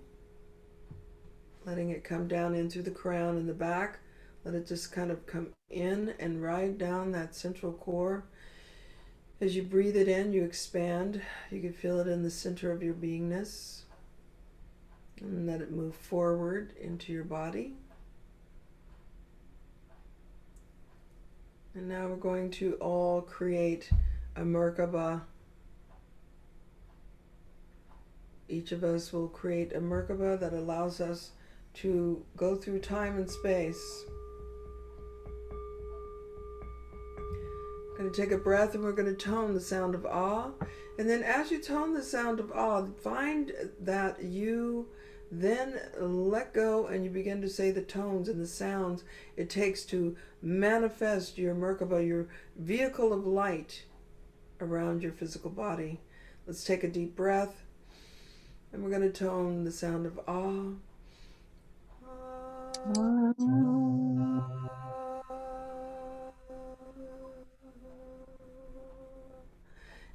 letting it come down in through the crown and the back. Let it just kind of come in and ride down that central core. As you breathe it in, you expand. You can feel it in the center of your beingness. And let it move forward into your body. And now we're going to all create a Merkaba. Each of us will create a Merkaba that allows us to go through time and space. Going to take a breath, and we're going to tone the sound of awe. And then as you tone the sound of awe, find that you then let go and you begin to say the tones and the sounds it takes to manifest your Merkaba, your vehicle of light, around your physical body. Let's take a deep breath, and we're going to tone the sound of ah.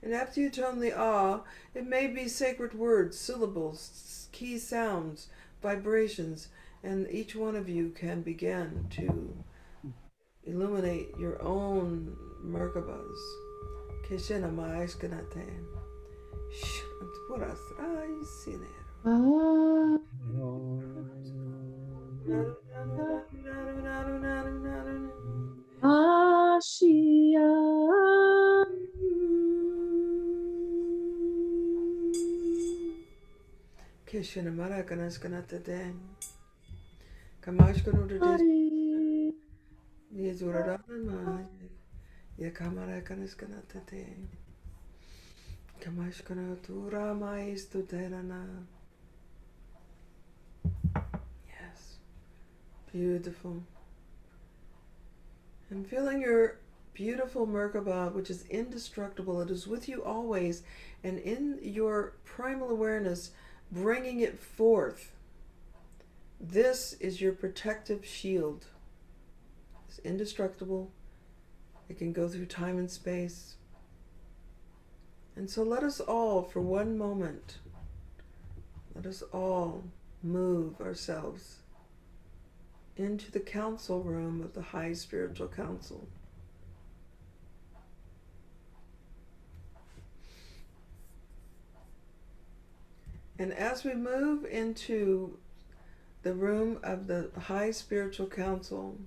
And after you tone the ah, it may be sacred words, syllables, key sounds, vibrations, and each one of you can begin to illuminate your own Merkabas. Keshena maishkanate. Shantpuras sinero. Ashia. Keshena marakanaskanate. Kamashkanu Hari. Yezurarama. Yakamarakanaskanate. Kamashkana tura maistu terana. Yes. Beautiful. And feeling your beautiful Merkaba, which is indestructible. It is with you always. And in your primal awareness, bringing it forth. This is your protective shield. It's indestructible. It can go through time and space. And so let us all, for one moment, let us all move ourselves into the council room of the High Spiritual Council. And as we move into the room of the High Spiritual Council,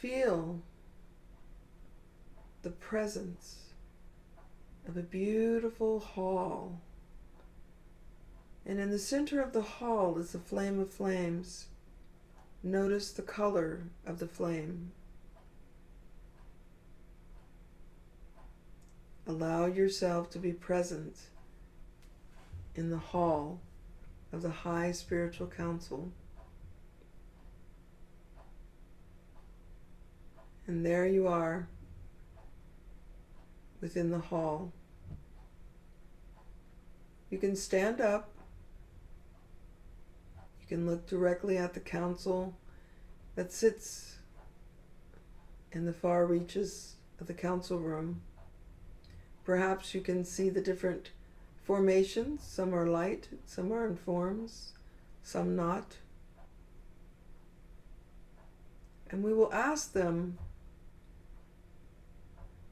feel the presence of a beautiful hall. And in the center of the hall is the flame of flames. Notice the color of the flame. Allow yourself to be present in the hall of the High Spiritual Council. And there you are within the hall. You can stand up. You can look directly at the council that sits in the far reaches of the council room. Perhaps you can see the different formations. Some are light, some are in forms, some not. And we will ask them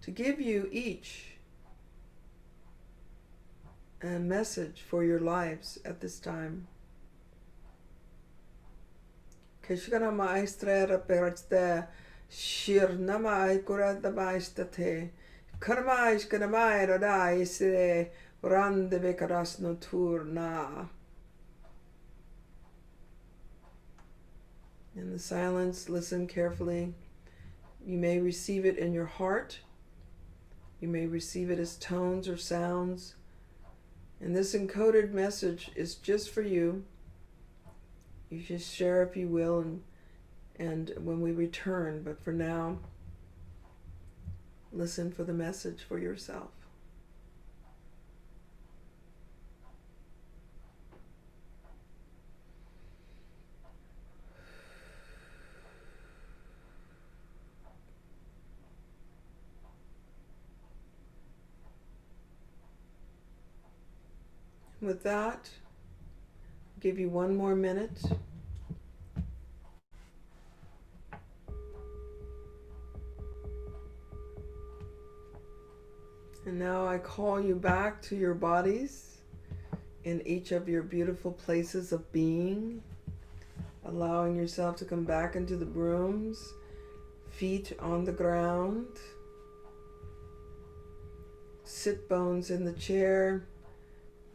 to give you each a message for your lives at this time. Keshkana maestra perste shirna mai kurada maestate karma iskana mai rada isre rande bekaras noturna. In the silence, listen carefully. You may receive it in your heart. You may receive it as tones or sounds. And this encoded message is just for you. You just share if you will, and when we return. But for now, listen for the message for yourself. With that, I'll give you one more minute. And now I call you back to your bodies in each of your beautiful places of being, allowing yourself to come back into the rooms, feet on the ground, sit bones in the chair.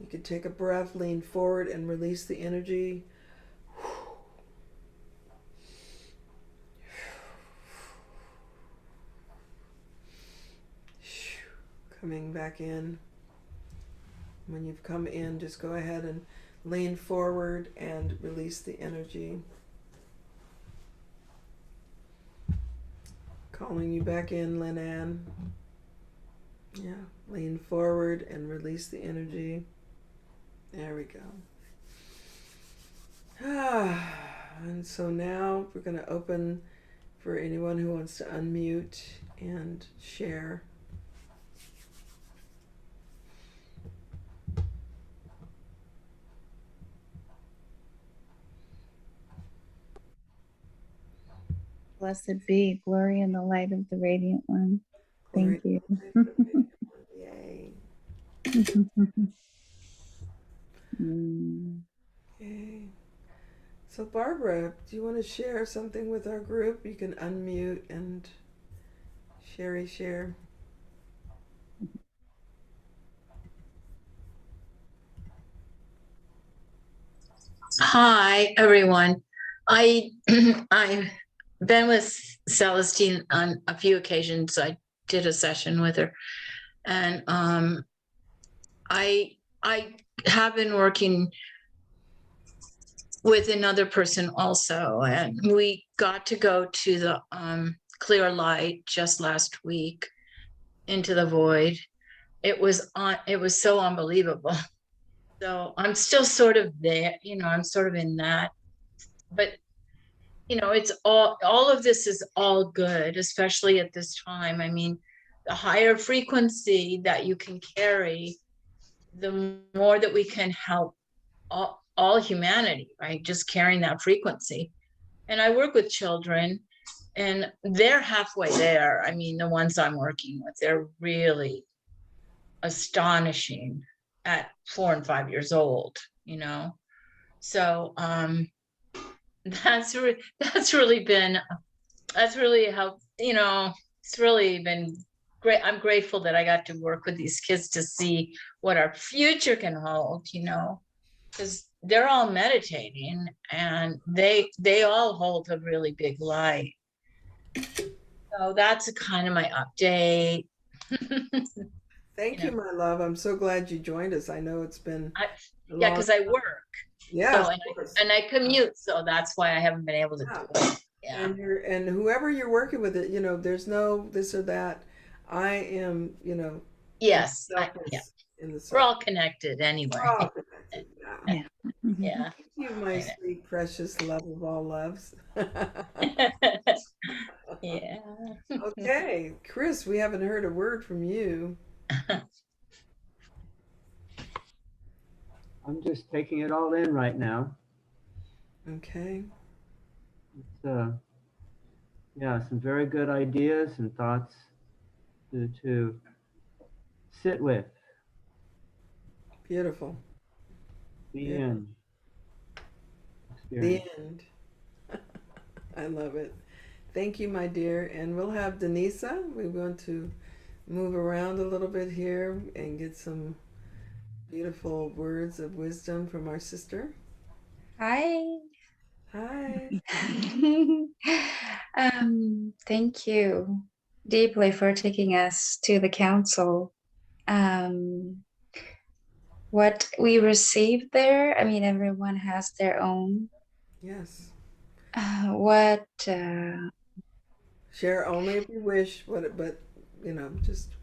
You can take a breath, lean forward, and release the energy. Coming back in. When you've come in, just go ahead and lean forward and release the energy. Calling you back in, Lynn Ann. Yeah, lean forward and release the energy. There we go. And so now we're going to open for anyone who wants to unmute and share. Blessed be, glory in the light of the radiant one. Thank you. Yay. Mm. Yay. So Barbara, do you want to share something with our group? You can unmute and share. Hi, everyone. I I've been with Celestine on a few occasions. I did a session with her, and I have been working with another person also, and we got to go to the clear light just last week into the void. It was so unbelievable. So I'm still sort of there, I'm sort of in that, but it's all of this is all good, especially at this time. I mean, the higher frequency that you can carry, the more that we can help all humanity, right? Just carrying that frequency. And I work with children, and they're halfway there. I mean, the ones I'm working with, they're really astonishing at 4 and 5 years old, So that's really helped, it's really been great. I'm grateful that I got to work with these kids to see what our future can hold, because they're all meditating, and they all hold a really big light. So that's kind of my update. Thank you, my love. I'm so glad you joined us. I know it's been yeah, because I work. Yeah, so, and I commute, so that's why I haven't been able to do it. Yeah. And whoever you're working with, it, there's no this or that. I am, Yes. yeah. We're all connected anyway. We're all connected. Yeah. Yeah. Thank you, my sweet, precious love of all loves. Yeah. Okay, Chris, we haven't heard a word from you. I'm just taking it all in right now. Okay. It's yeah, some very good ideas and thoughts to sit with. Beautiful. Be in. The Experience. end. I love it. Thank you, my dear. And we'll have Denisa. We're going to move around a little bit here and get some beautiful words of wisdom from our sister. Hi. Hi. Thank you deeply for taking us to the council. What we received there, I mean, everyone has their own. Yes. Share only if you wish, but just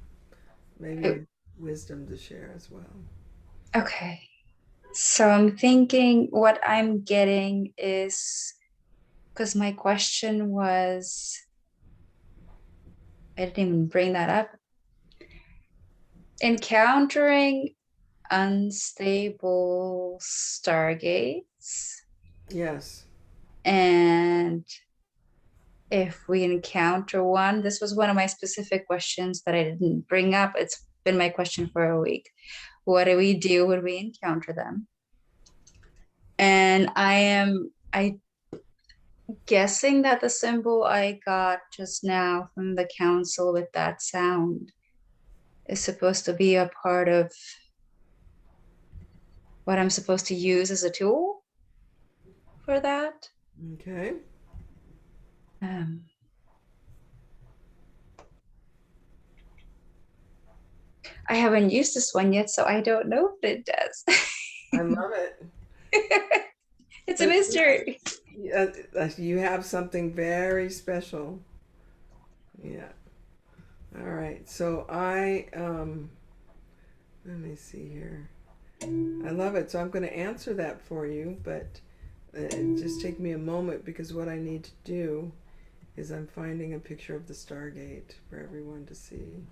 maybe wisdom to share as well. Okay. So I'm thinking what I'm getting is, because my question was, I didn't even bring that up. Encountering unstable stargates. Yes. And if we encounter one, this was one of my specific questions that I didn't bring up. It's been my question for a week. What do we do when we encounter them? And I guessing that the symbol I got just now from the council with that sound is supposed to be a part of what I'm supposed to use as a tool for that. Okay. I haven't used this one yet, so I don't know if it does. I love it. It's a mystery. You have something very special. Yeah. All right. So I let me see here. I love it. So I'm going to answer that for you, but just take me a moment, because what I need to do is I'm finding a picture of the Stargate for everyone to see.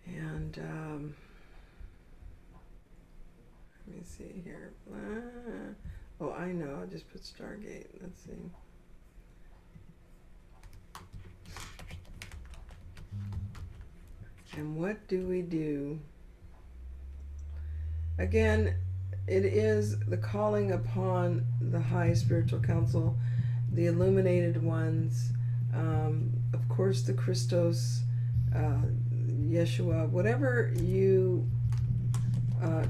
And let me see here. Oh, I know. I'll just put Stargate. Let's see. And what do we do? Again, it is the calling upon the high spiritual council, the illuminated ones, of course the Christos, Yeshua, whatever you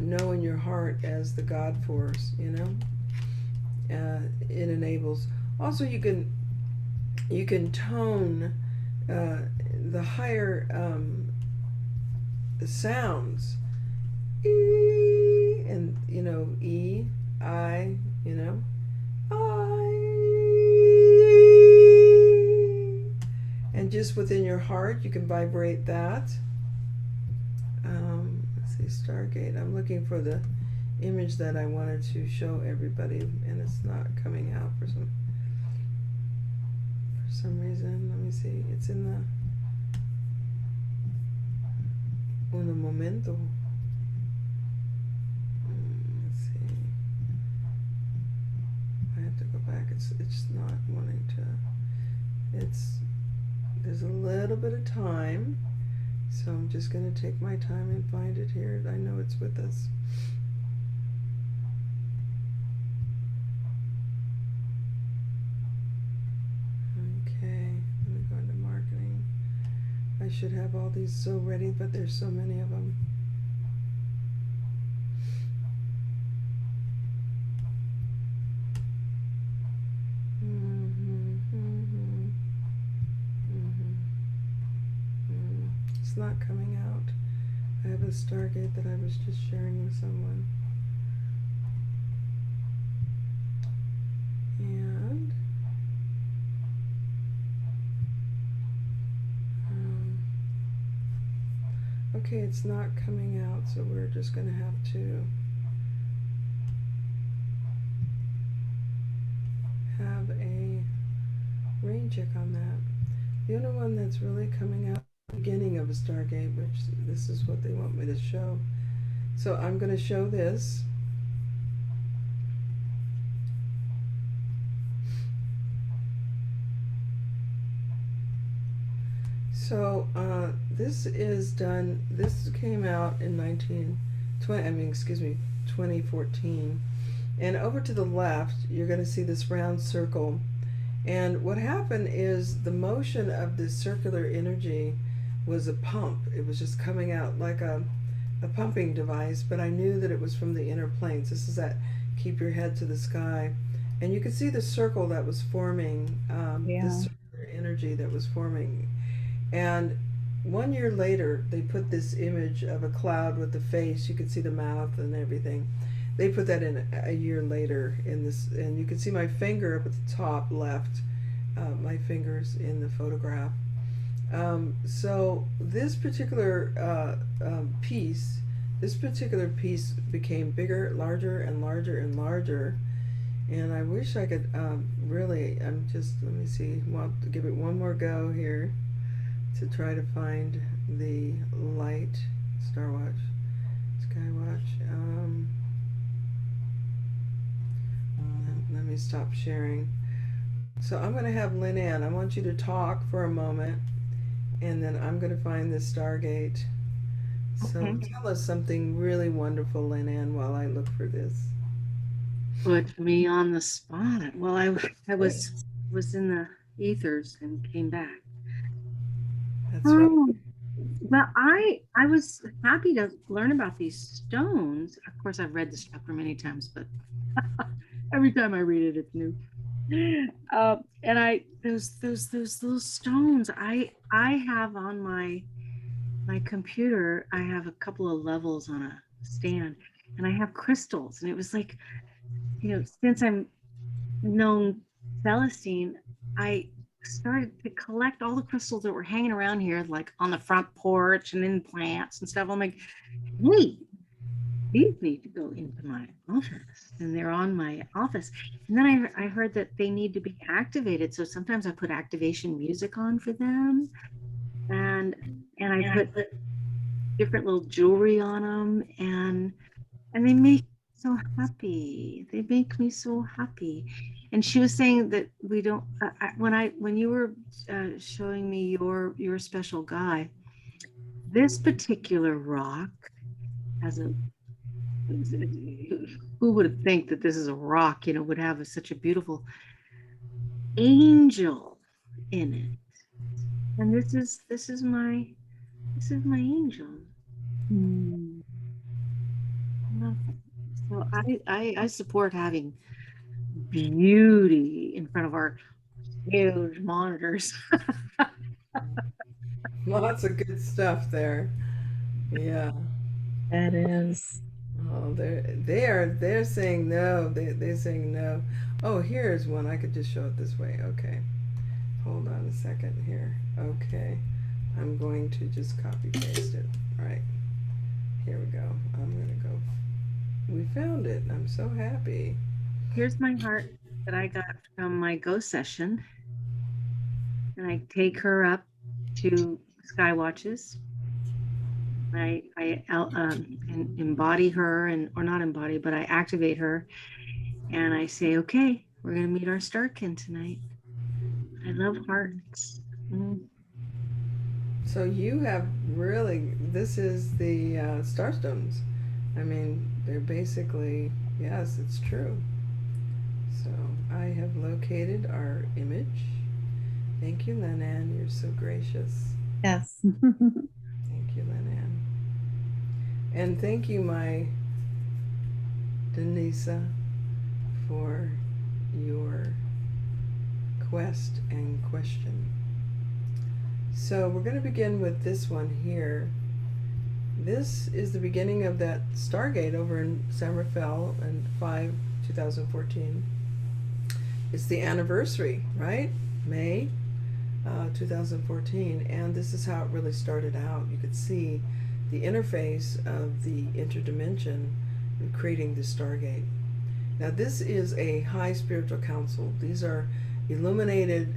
know in your heart as the God force, you know, it enables. Also, you can tone the higher sounds, E, and you know, E, I, you know, I, and just within your heart you can vibrate that. Let's see, Stargate. I'm looking for the image that I wanted to show everybody, and it's not coming out for some reason. Let me see. It's in the un momento. Let's see. I have to go back. It's not wanting to. There's a little bit of time, so I'm just going to take my time and find it here. I know it's with us. Okay, let me go into marketing. I should have all these so ready, but there's so many of them. It's not coming out. I have a Stargate that I was just sharing with someone. And okay, it's not coming out, so we're just going to have to have a rain check on that. The only one that's really coming out at the beginning of a Stargate, which this is what they want me to show. So I'm going to show this. So this is done. This came out in 2014. And over to the left, you're going to see this round circle. And what happened is the motion of this circular energy was a pump. It was just coming out like a pumping device, but I knew that it was from the inner planes. This is that keep your head to the sky. And you could see the circle that was forming, this circular energy that was forming. And 1 year later, they put this image of a cloud with the face. You could see the mouth and everything. They put that in a year later in this, and you can see my finger up at the top left, my fingers in the photograph. So this particular piece became bigger, larger, and larger and larger. And I wish I could really, let me see, want to give it one more go here to try to find the light, Starwatch, Skywatch. Let me stop sharing. So I'm going to have Lynn Ann. I want you to talk for a moment, and then I'm going to find this Stargate. So Okay. tell us something really wonderful, Lynn Ann, while I look for this. Put me on the spot. Well, I was in the ethers and came back. That's right. Well, I was happy to learn about these stones. Of course, I've read this chapter many times, but every time I read it, it's new. And those little stones I have on my computer. I have a couple of levels on a stand, and I have crystals. And it was like, since I'm known Celestine, I started to collect all the crystals that were hanging around here, like on the front porch and in plants and stuff. I'm like, hey, these need to go into my office, and they're on my office. And then I heard that they need to be activated. So sometimes I put activation music on for them, and I put different little jewelry on them, and they make me so happy. They make me so happy. And she was saying that we don't. When you were showing me your special guy, this particular rock has a. Who would think that this is a rock? You know, would have such a beautiful angel in it. And this is my angel. Love it. So I support having beauty in front of our huge monitors. Lots of good stuff there. Yeah. That is. Oh, they're saying no. They're saying no. Oh, here's one. I could just show it this way. Okay. Hold on a second here. Okay. I'm going to just copy paste it. All right. Here we go. I'm gonna go. We found it. I'm so happy. Here's my heart that I got from my Go session. And I take her up to Sky Watches. I embody her, or not embody, but I activate her, and I say, okay, we're gonna meet our Star Kin tonight. I love hearts. So you have really, this is the Starstones. I mean, they're basically, yes, it's true. So I have located our image. Thank you, Lenan. You're so gracious. Yes. Thank you, Lenan. And thank you, my Denisa, for your quest and question. So we're going to begin with this one here. This is the beginning of that Stargate over in San Rafael in 2014. It's the anniversary, right? May 2014. And this is how it really started out. You could see the interface of the interdimension in creating the Stargate. Now this is a high spiritual council. These are illuminated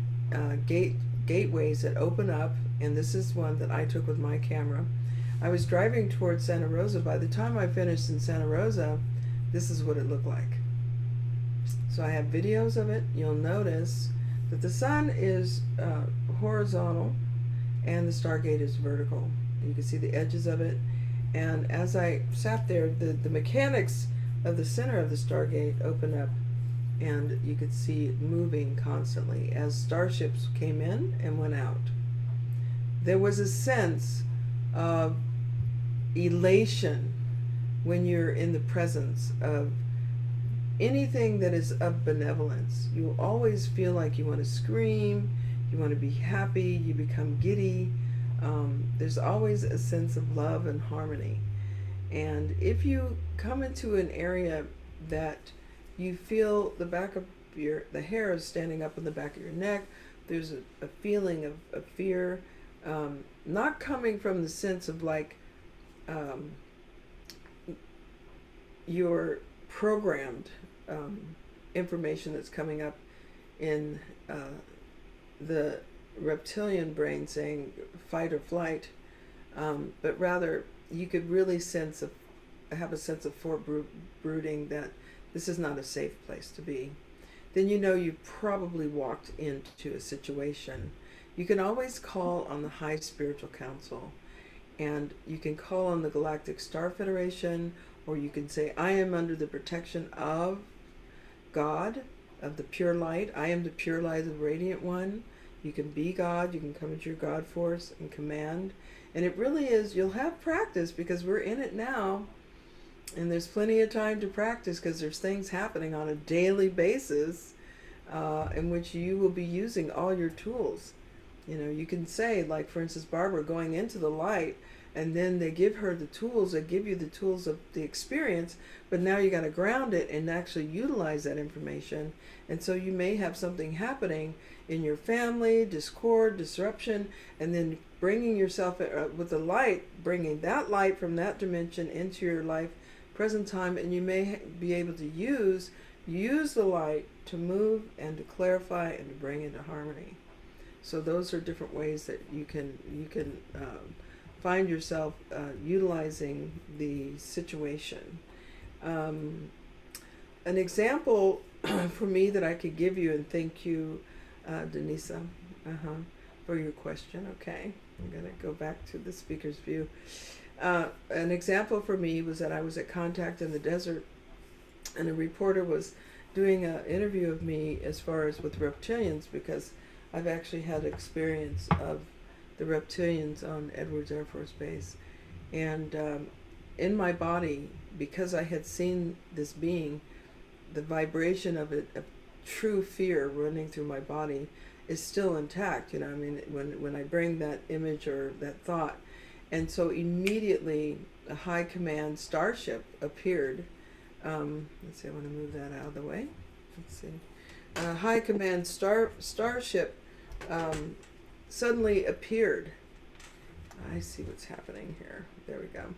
gateways that open up, and this is one that I took with my camera. I was driving towards Santa Rosa. By the time I finished in Santa Rosa, this is what it looked like. So I have videos of it. You'll notice that the sun is horizontal and the Stargate is vertical. You can see the edges of it. And as I sat there, the mechanics of the center of the Stargate opened up, and you could see it moving constantly as starships came in and went out. There was a sense of elation when you're in the presence of anything that is of benevolence. You always feel like you want to scream, you want to be happy, you become giddy. There's always a sense of love and harmony. And if you come into an area that you feel the back of the hair is standing up on the back of your neck, there's a feeling of fear, not coming from the sense of like your programmed information that's coming up in the reptilian brain saying fight or flight, but rather you could really have a sense of foreboding that this is not a safe place to be. Then you know you probably walked into a situation. You can always call on the High Spiritual Council, and you can call on the Galactic Star Federation, or you can say, I am under the protection of God, of the pure light. I am the pure light of the radiant one. You can be God, you can come into your God force and command. And it really is, you'll have practice because we're in it now. And there's plenty of time to practice because there's things happening on a daily basis in which you will be using all your tools. You know, you can say, like, for instance, Barbara, going into the light, And then they give her the tools, they give you the tools of the experience, but now you got to ground it and actually utilize that information. And so you may have something happening in your family, discord, disruption, and then bringing yourself with the light, bringing that light from that dimension into your life, present time, and you may be able to use the light to move and to clarify and to bring into harmony. So those are different ways that you can find yourself utilizing the situation. An example for me that I could give you, and thank you, Denisa, for your question. Okay, I'm going to go back to the speaker's view. An example for me was that I was at Contact in the Desert, and a reporter was doing an interview of me as far as with reptilians, because I've actually had experience of the reptilians on Edwards Air Force Base. And in my body, because I had seen this being, the vibration of it, of true fear running through my body is still intact. You know, I mean, when I bring that image or that thought. And so immediately a high command starship appeared. Let's see, I want to move that out of the way. Let's see. A high command starship suddenly appeared. I see what's happening here. There we go.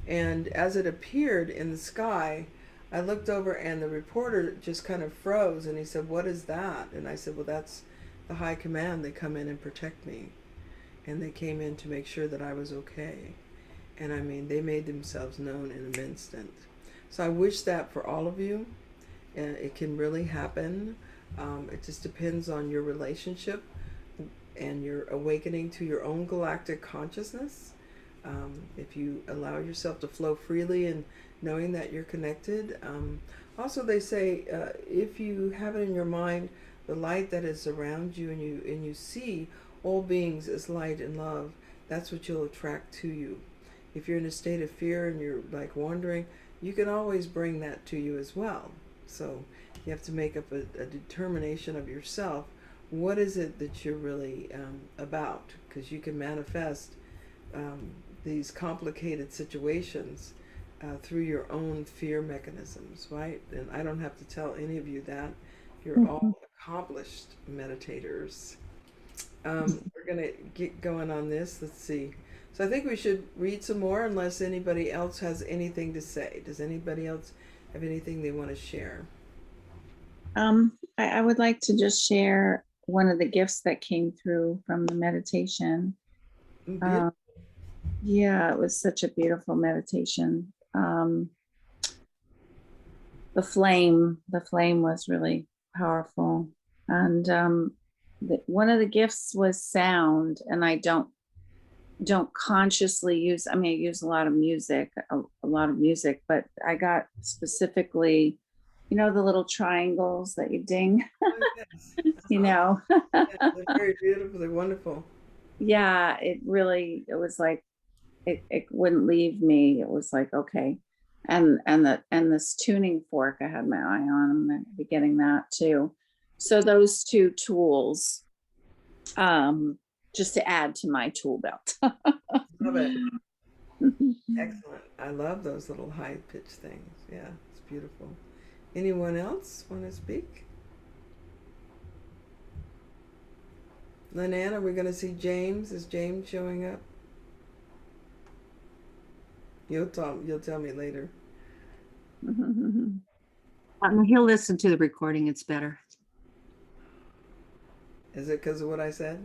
And as it appeared in the sky, I looked over and the reporter just kind of froze, and he said, "What is that?" And I said, "Well, that's the high command. They come in and protect me." And they came in to make sure that I was okay. And I mean, they made themselves known in an instant. So I wish that for all of you. It can really happen. It just depends on your relationship and your awakening to your own galactic consciousness. If you allow yourself to flow freely and knowing that you're connected. Also, they say if you have it in your mind, the light that is around you, and you see all beings as light and love, that's what you'll attract to you. If you're in a state of fear and you're like wandering, you can always bring that to you as well. So you have to make up a determination of yourself. What is it that you're really about? Because you can manifest these complicated situations through your own fear mechanisms, right? And I don't have to tell any of you that. You're all accomplished meditators. We're going to get going on this. Let's see. So I think we should read some more unless anybody else has anything to say. Does anybody else have anything they want to share? I would like to just share one of the gifts that came through from the meditation. Yeah, it was such a beautiful meditation. The flame was really powerful. And one of the gifts was sound, and I don't consciously use, I mean, I use a lot of music, but I got specifically, you know, the little triangles that you ding, you know. They're very beautiful. They're wonderful. Yeah, it was like, it wouldn't leave me. It was like, okay. And this tuning fork, I had my eye on. I'm going to be getting that too. So those two tools, just to add to my tool belt. Love it. Excellent. I love those little high pitched things. Yeah, it's beautiful. Anyone else want to speak? Lynanne, are we going to see James? Is James showing up? You'll tell me later. He'll listen to the recording. It's better. Is it because of what I said?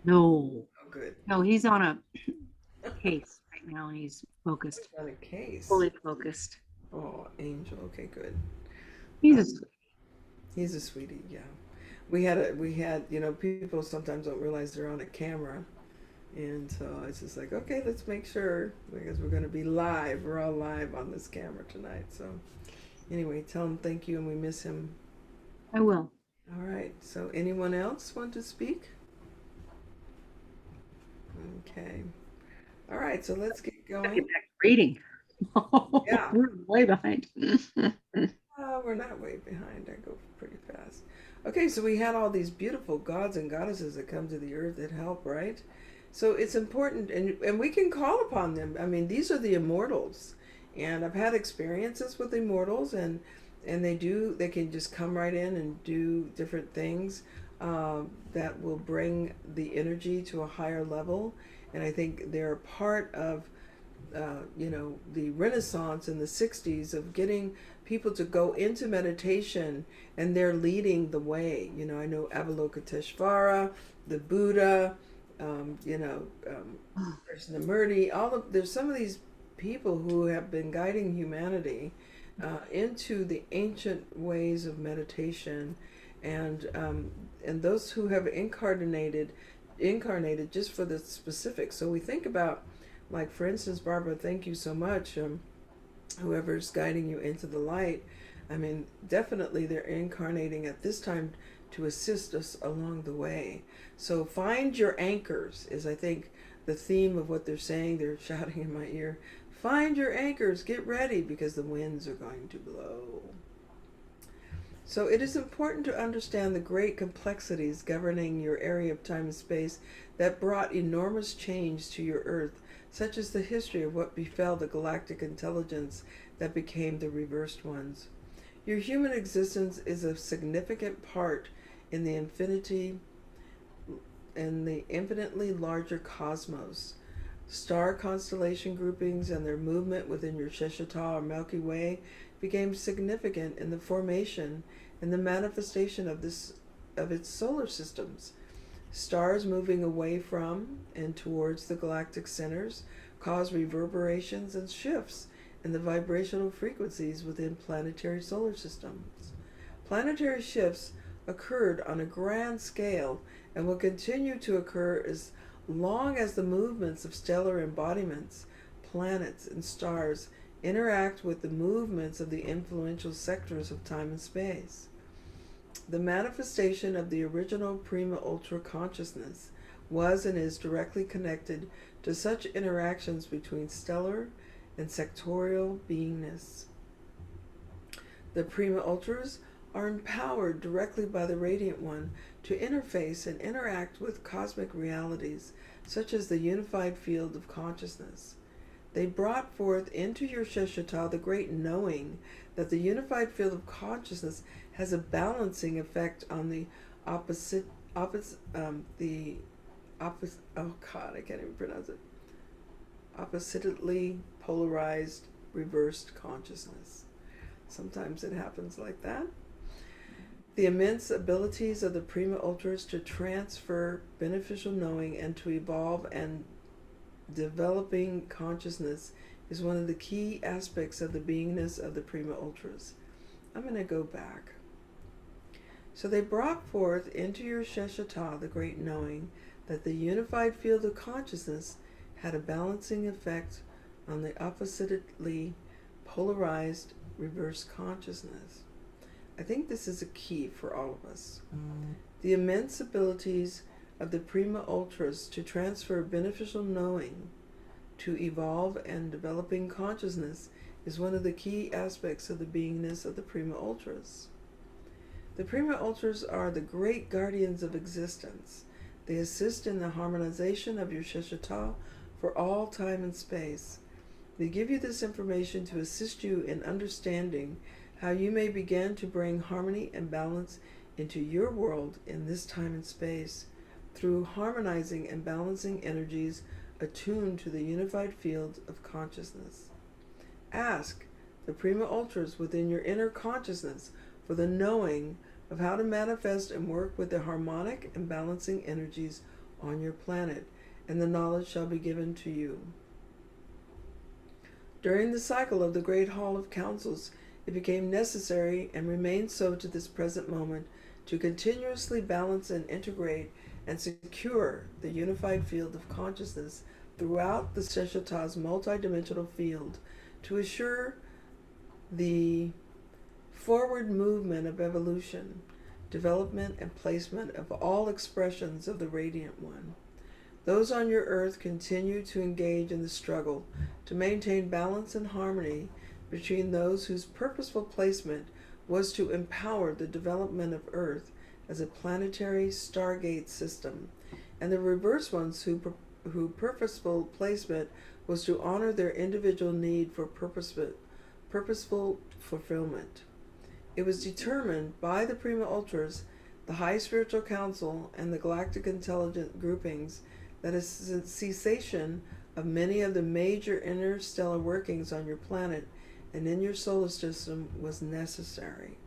No. Oh, good. No, he's on a case right now, and he's focused. On a case. Fully focused. Oh, angel. Okay, good. He's a sweetie. Yeah. We had, you know, people sometimes don't realize they're on a camera. And so it's just like, okay, let's make sure, because we're going to be live. We're all live on this camera tonight. So anyway, tell him thank you and we miss him. I will. All right. So anyone else want to speak? Okay. All right. So let's get going. Get back to reading. Yeah. We're way behind. We're not way behind. I go pretty fast. Okay. So we had all these beautiful gods and goddesses that come to the earth that help, right? So it's important, and we can call upon them. I mean, these are the immortals, and I've had experiences with immortals, and they can just come right in and do different things that will bring the energy to a higher level. And I think they're part of the Renaissance in the 60s of getting people to go into meditation, and they're leading the way. I know Avalokiteshvara, the Buddha, Krishnamurti, there's some of these people who have been guiding humanity into the ancient ways of meditation, and those who have incarnated just for the specific. So we think about, like, for instance, Barbara, thank you so much. Whoever's guiding you into the light, I mean, definitely they're incarnating at this time to assist us along the way. So find your anchors is, I think, the theme of what they're saying. They're shouting in my ear, find your anchors, get ready, because the winds are going to blow. So it is important to understand the great complexities governing your area of time and space that brought enormous change to your Earth, such as the history of what befell the galactic intelligence that became the reversed ones. Your human existence is a significant part in the infinitely larger cosmos. Star constellation groupings and their movement within your Sheshata or Milky Way became significant in the formation and the manifestation of its solar systems. Stars moving away from and towards the galactic centers cause reverberations and shifts in the vibrational frequencies within planetary solar systems. Planetary shifts occurred on a grand scale and will continue to occur as long as the movements of stellar embodiments, planets, and stars interact with the movements of the influential sectors of time and space. The manifestation of the original Prima Ultra consciousness was and is directly connected to such interactions between stellar and sectorial beingness. The Prima Ultras are empowered directly by the Radiant One to interface and interact with cosmic realities, such as the unified field of consciousness. They brought forth into your Sheshata the great knowing that the unified field of consciousness has a balancing effect on the oppositely polarized reversed consciousness. Sometimes it happens like that. The immense abilities of the Prima Ultras to transfer beneficial knowing and to evolve and developing consciousness is one of the key aspects of the beingness of the Prima Ultras. I'm going to go back. So they brought forth into your Sheshata the great knowing that the unified field of consciousness had a balancing effect on the oppositely polarized reverse consciousness. I think this is a key for all of us. The immense abilities of the Prima Ultras to transfer beneficial knowing, to evolve and developing consciousness is one of the key aspects of the beingness of the Prima Ultras. The Prima Ultras are the great guardians of existence. They assist in the harmonization of your Sheshata for all time and space. They give you this information to assist you in understanding how you may begin to bring harmony and balance into your world in this time and space through harmonizing and balancing energies attuned to the unified field of consciousness. Ask the Prima Ultras within your inner consciousness for the knowing of how to manifest and work with the harmonic and balancing energies on your planet, and the knowledge shall be given to you. During the cycle of the Great Hall of Councils, it became necessary, and remains so to this present moment, to continuously balance and integrate and secure the unified field of consciousness throughout the Sheshata's multidimensional field, to assure the forward movement of evolution, development, and placement of all expressions of the Radiant One. Those on your Earth continue to engage in the struggle to maintain balance and harmony between those whose purposeful placement was to empower the development of Earth as a planetary stargate system, and the reverse ones who purposeful placement was to honor their individual need for purposeful fulfillment. It was determined by the Prima Ultras, the High Spiritual Council, and the Galactic Intelligent Groupings that a cessation of many of the major interstellar workings on your planet and in your solar system was necessary.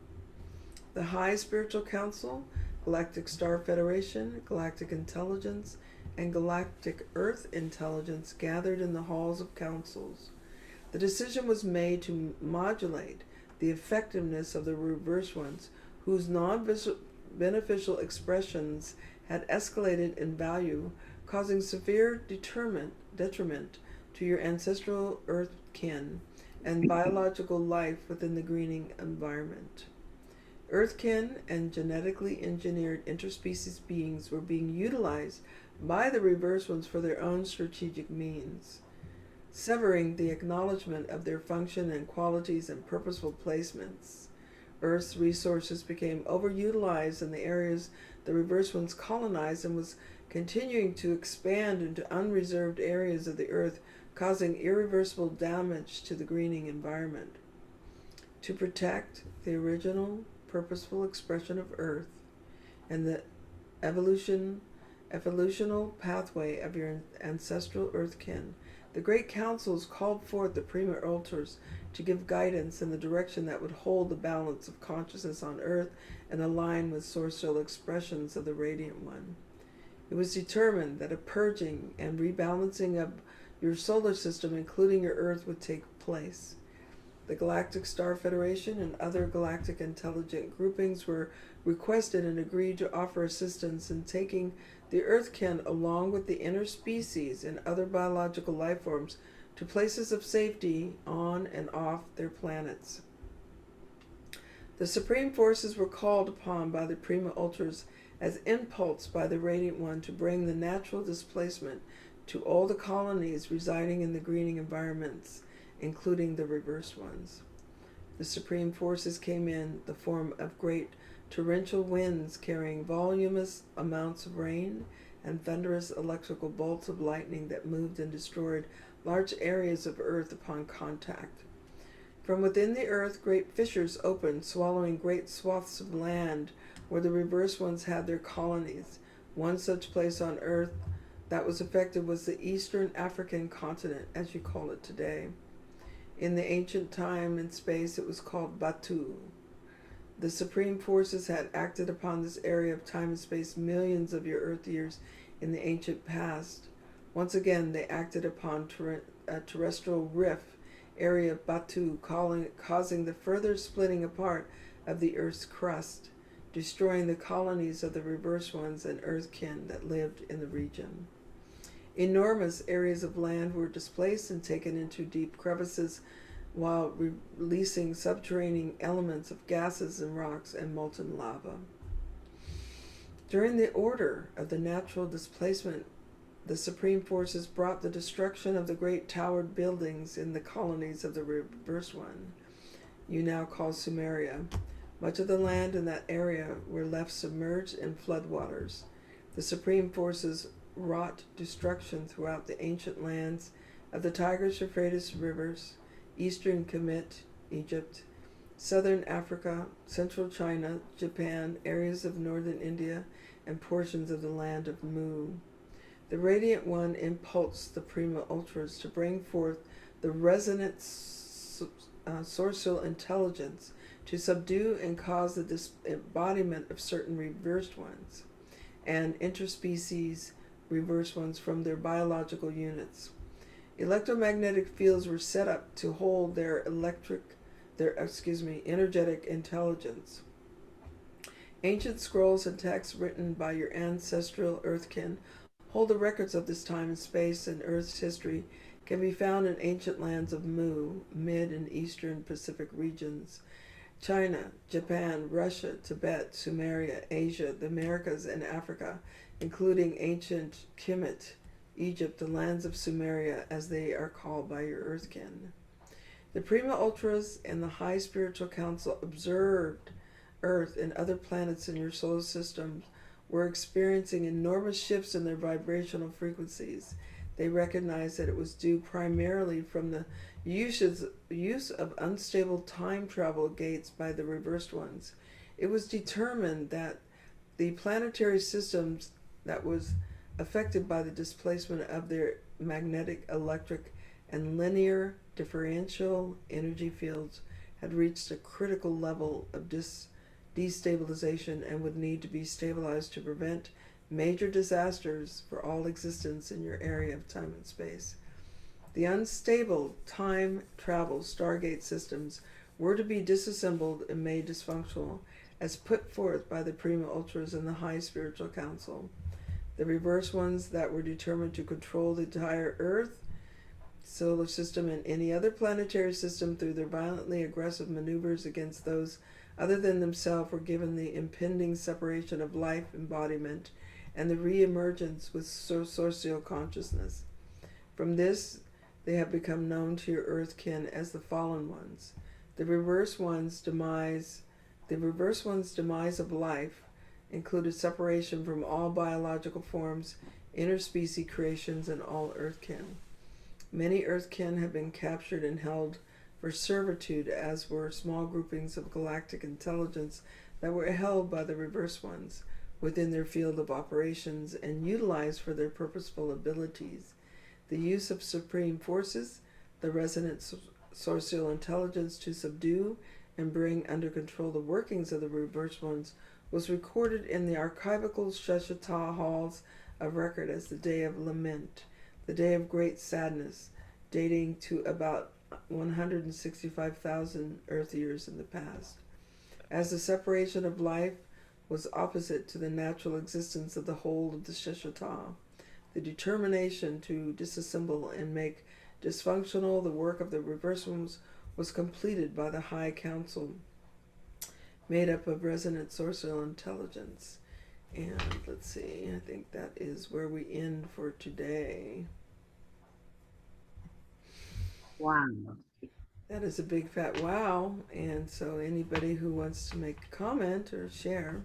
The High Spiritual Council, Galactic Star Federation, Galactic Intelligence, and Galactic Earth Intelligence gathered in the halls of councils. The decision was made to modulate the effectiveness of the reverse ones, whose non-beneficial expressions had escalated in value, causing severe detriment to your ancestral Earth kin and biological life within the greening environment. Earthkin and genetically engineered interspecies beings were being utilized by the reverse ones for their own strategic means, severing the acknowledgement of their function and qualities and purposeful placements. Earth's resources became overutilized in the areas the reverse ones colonized and was continuing to expand into unreserved areas of the Earth, causing irreversible damage to the greening environment. To protect the original purposeful expression of Earth and the evolutional pathway of your ancestral Earthkin, the great councils called forth the Prima Ultras to give guidance in the direction that would hold the balance of consciousness on Earth and align with sourcial expressions of the Radiant One. It was determined that a purging and rebalancing of your solar system, including your Earth, would take place. The Galactic Star Federation and other galactic intelligent groupings were requested and agreed to offer assistance in taking the Earthkin along with the interspecies and other biological life forms to places of safety on and off their planets. The Supreme Forces were called upon by the Prima Ultras as impulsed by the Radiant One to bring the natural displacement to all the colonies residing in the greening environments, including the reversed ones. The Supreme Forces came in the form of great torrential winds carrying voluminous amounts of rain and thunderous electrical bolts of lightning that moved and destroyed large areas of Earth upon contact. From within the Earth, great fissures opened, swallowing great swaths of land where the reversed ones had their colonies. One such place on Earth that was affected was the Eastern African continent, as you call it today. In the ancient time and space, it was called Batu. The Supreme Forces had acted upon this area of time and space millions of your Earth years in the ancient past. Once again, they acted upon a terrestrial rift area of Batu, causing the further splitting apart of the Earth's crust, destroying the colonies of the reverse ones and Earthkin that lived in the region. Enormous areas of land were displaced and taken into deep crevices while releasing subterranean elements of gases and rocks and molten lava. During the order of the natural displacement, the Supreme Forces brought the destruction of the great towered buildings in the colonies of the reverse one, you now call Sumeria. Much of the land in that area were left submerged in floodwaters. The Supreme Forces wrought destruction throughout the ancient lands of the Tigris-Euphrates rivers, Eastern Kemet, Egypt, Southern Africa, Central China, Japan, areas of Northern India, and portions of the land of Mu. The Radiant One impulsed the Prima Ultras to bring forth the resonant sourcial intelligence to subdue and cause the embodiment of certain reversed ones and interspecies reverse ones from their biological units. Electromagnetic fields were set up to hold their energetic intelligence. Ancient scrolls and texts written by your ancestral Earthkin hold the records of this time and space, and Earth's history can be found in ancient lands of Mu, Mid and Eastern Pacific regions, China, Japan, Russia, Tibet, Sumeria, Asia, the Americas, and Africa, including ancient Kemet, Egypt, the lands of Sumeria, as they are called by your Earthkin. The Prima Ultras and the High Spiritual Council observed Earth and other planets in your solar system were experiencing enormous shifts in their vibrational frequencies. They recognized that it was due primarily from the use of unstable time travel gates by the reversed ones. It was determined that the planetary systems that was affected by the displacement of their magnetic, electric, and linear differential energy fields had reached a critical level of destabilization and would need to be stabilized to prevent major disasters for all existence in your area of time and space. The unstable time travel Stargate systems were to be disassembled and made dysfunctional, as put forth by the Prima Ultras and the High Spiritual Council. The reverse ones that were determined to control the entire Earth, solar system, and any other planetary system through their violently aggressive maneuvers against those other than themselves were given the impending separation of life embodiment and the re-emergence with sourcial consciousness. From this, they have become known to your Earth kin as the fallen ones. The reverse one's demise of life included separation from all biological forms, interspecies creations, and all Earth kin. Many Earth kin have been captured and held for servitude, as were small groupings of galactic intelligence that were held by the reverse ones within their field of operations and utilized for their purposeful abilities. The use of supreme forces, the resonant sourcial intelligence to subdue and bring under control the workings of the reverse ones was recorded in the archival Sheshata halls of record as the day of lament, the day of great sadness, dating to about 165,000 Earth years in the past. As the separation of life was opposite to the natural existence of the whole of the Sheshata, the determination to disassemble and make dysfunctional the work of the reverse ones was completed by the High Council, made up of resonant sourcial intelligence. And let's see, I think that is where we end for today. Wow. That is a big fat wow. And so anybody who wants to make a comment or share.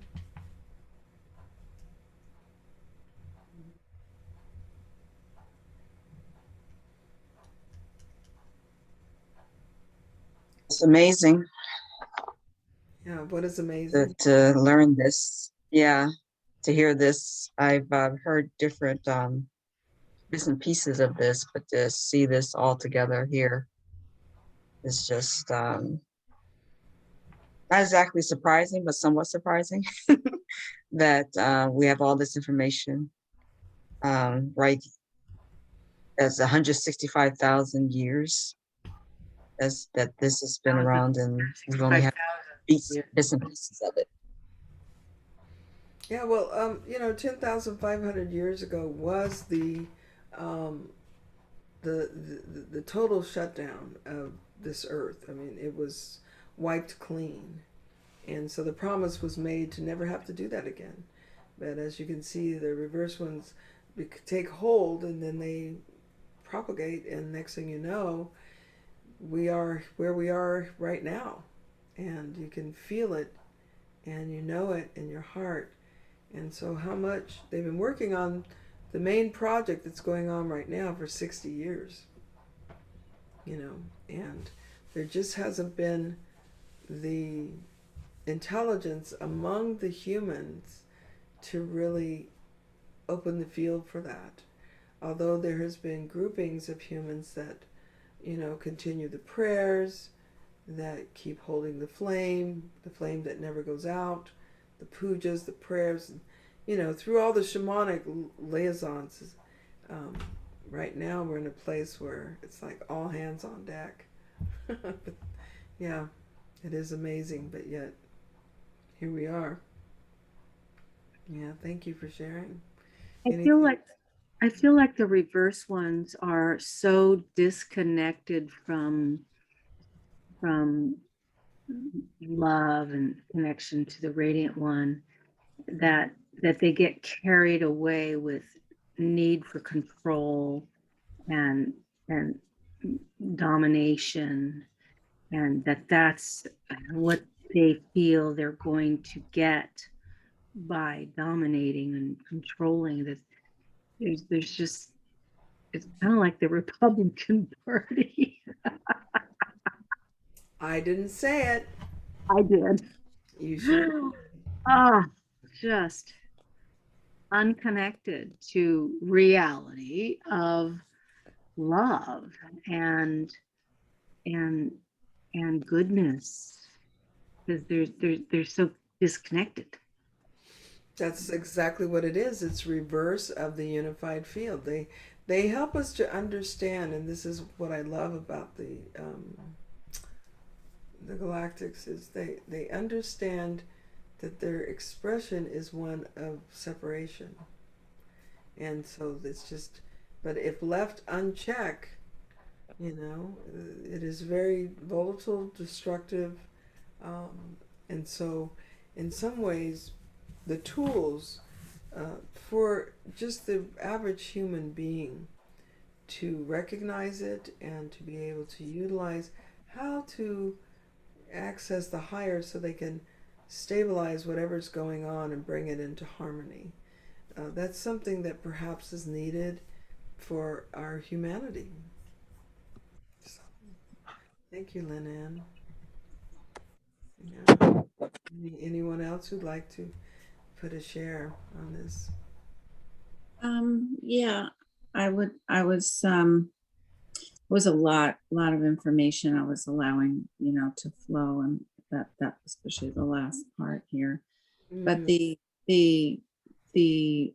It's amazing Yeah, what is amazing? to learn this. Yeah, to hear this. I've heard different bits and pieces of this, but to see this all together here is just not exactly surprising, but somewhat surprising that we have all this information right as 165,000 years as that this has been around, and we've only had bits and pieces of it. Yeah, well, 10,500 years ago was the total shutdown of this earth. I mean, it was wiped clean. And so the promise was made to never have to do that again. But as you can see, the reverse ones take hold and then they propagate, and next thing you know, we are where we are right now. And you can feel it and you know it in your heart. And so how much they've been working on the main project that's going on right now for 60 years, and there just hasn't been the intelligence among the humans to really open the field for that. Although there has been groupings of humans that, continue the prayers, that keep holding the flame that never goes out, the pujas, the prayers, and, through all the shamanic liaisons. Right now we're in a place where it's like all hands on deck. But, yeah, it is amazing, but yet here we are. Yeah, thank you for sharing. I feel like the reverse ones are so disconnected from love and connection to the radiant one that they get carried away with need for control and domination, and that's what they feel they're going to get by dominating and controlling. That there's just, it's kind of like the Republican Party. I didn't say it. I did. You sure? Ah, just unconnected to reality of love and and and goodness, because they're so disconnected. That's exactly what it is. It's reverse of the unified field. They help us to understand, and this is what I love about the Galactics, is they understand that their expression is one of separation, and so it's just. But if left unchecked, it is very volatile, destructive, and so in some ways the tools for just the average human being to recognize it and to be able to utilize how to access the higher so they can stabilize whatever's going on and bring it into harmony. That's something that perhaps is needed for our humanity. So, thank you, Lynn Ann. Yeah. Anyone else who'd like to put a share on this? Yeah, was a lot of information I was allowing, to flow, and that especially the last part here. But the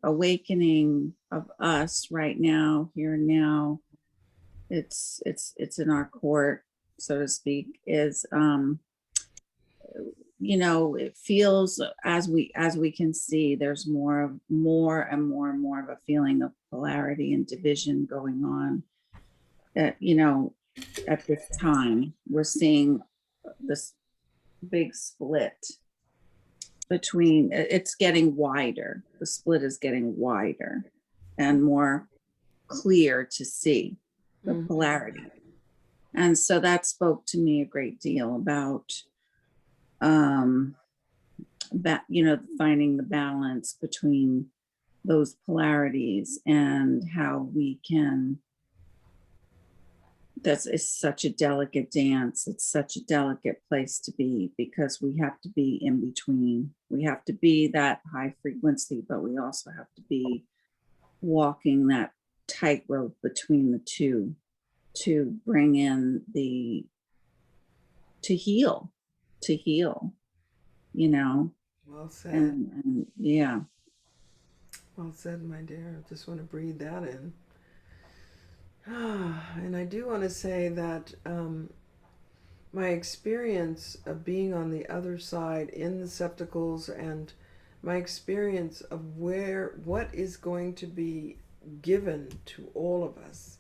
awakening of us right now, here and now, it's in our court, so to speak, is it feels, as we can see, there's more and more of a feeling of polarity and division going on. At this time, we're seeing this big split between, it's getting wider. The split is getting wider and more clear to see the polarity. And so that spoke to me a great deal about finding the balance between those polarities, and how we can, it's such a delicate dance. It's such a delicate place to be, because we have to be in between. We have to be that high frequency, but we also have to be walking that tightrope between the two to bring in to heal, Well said. and yeah. Well said, my dear. I just want to breathe that in. And I do want to say that my experience of being on the other side in the septicals, and my experience of what is going to be given to all of us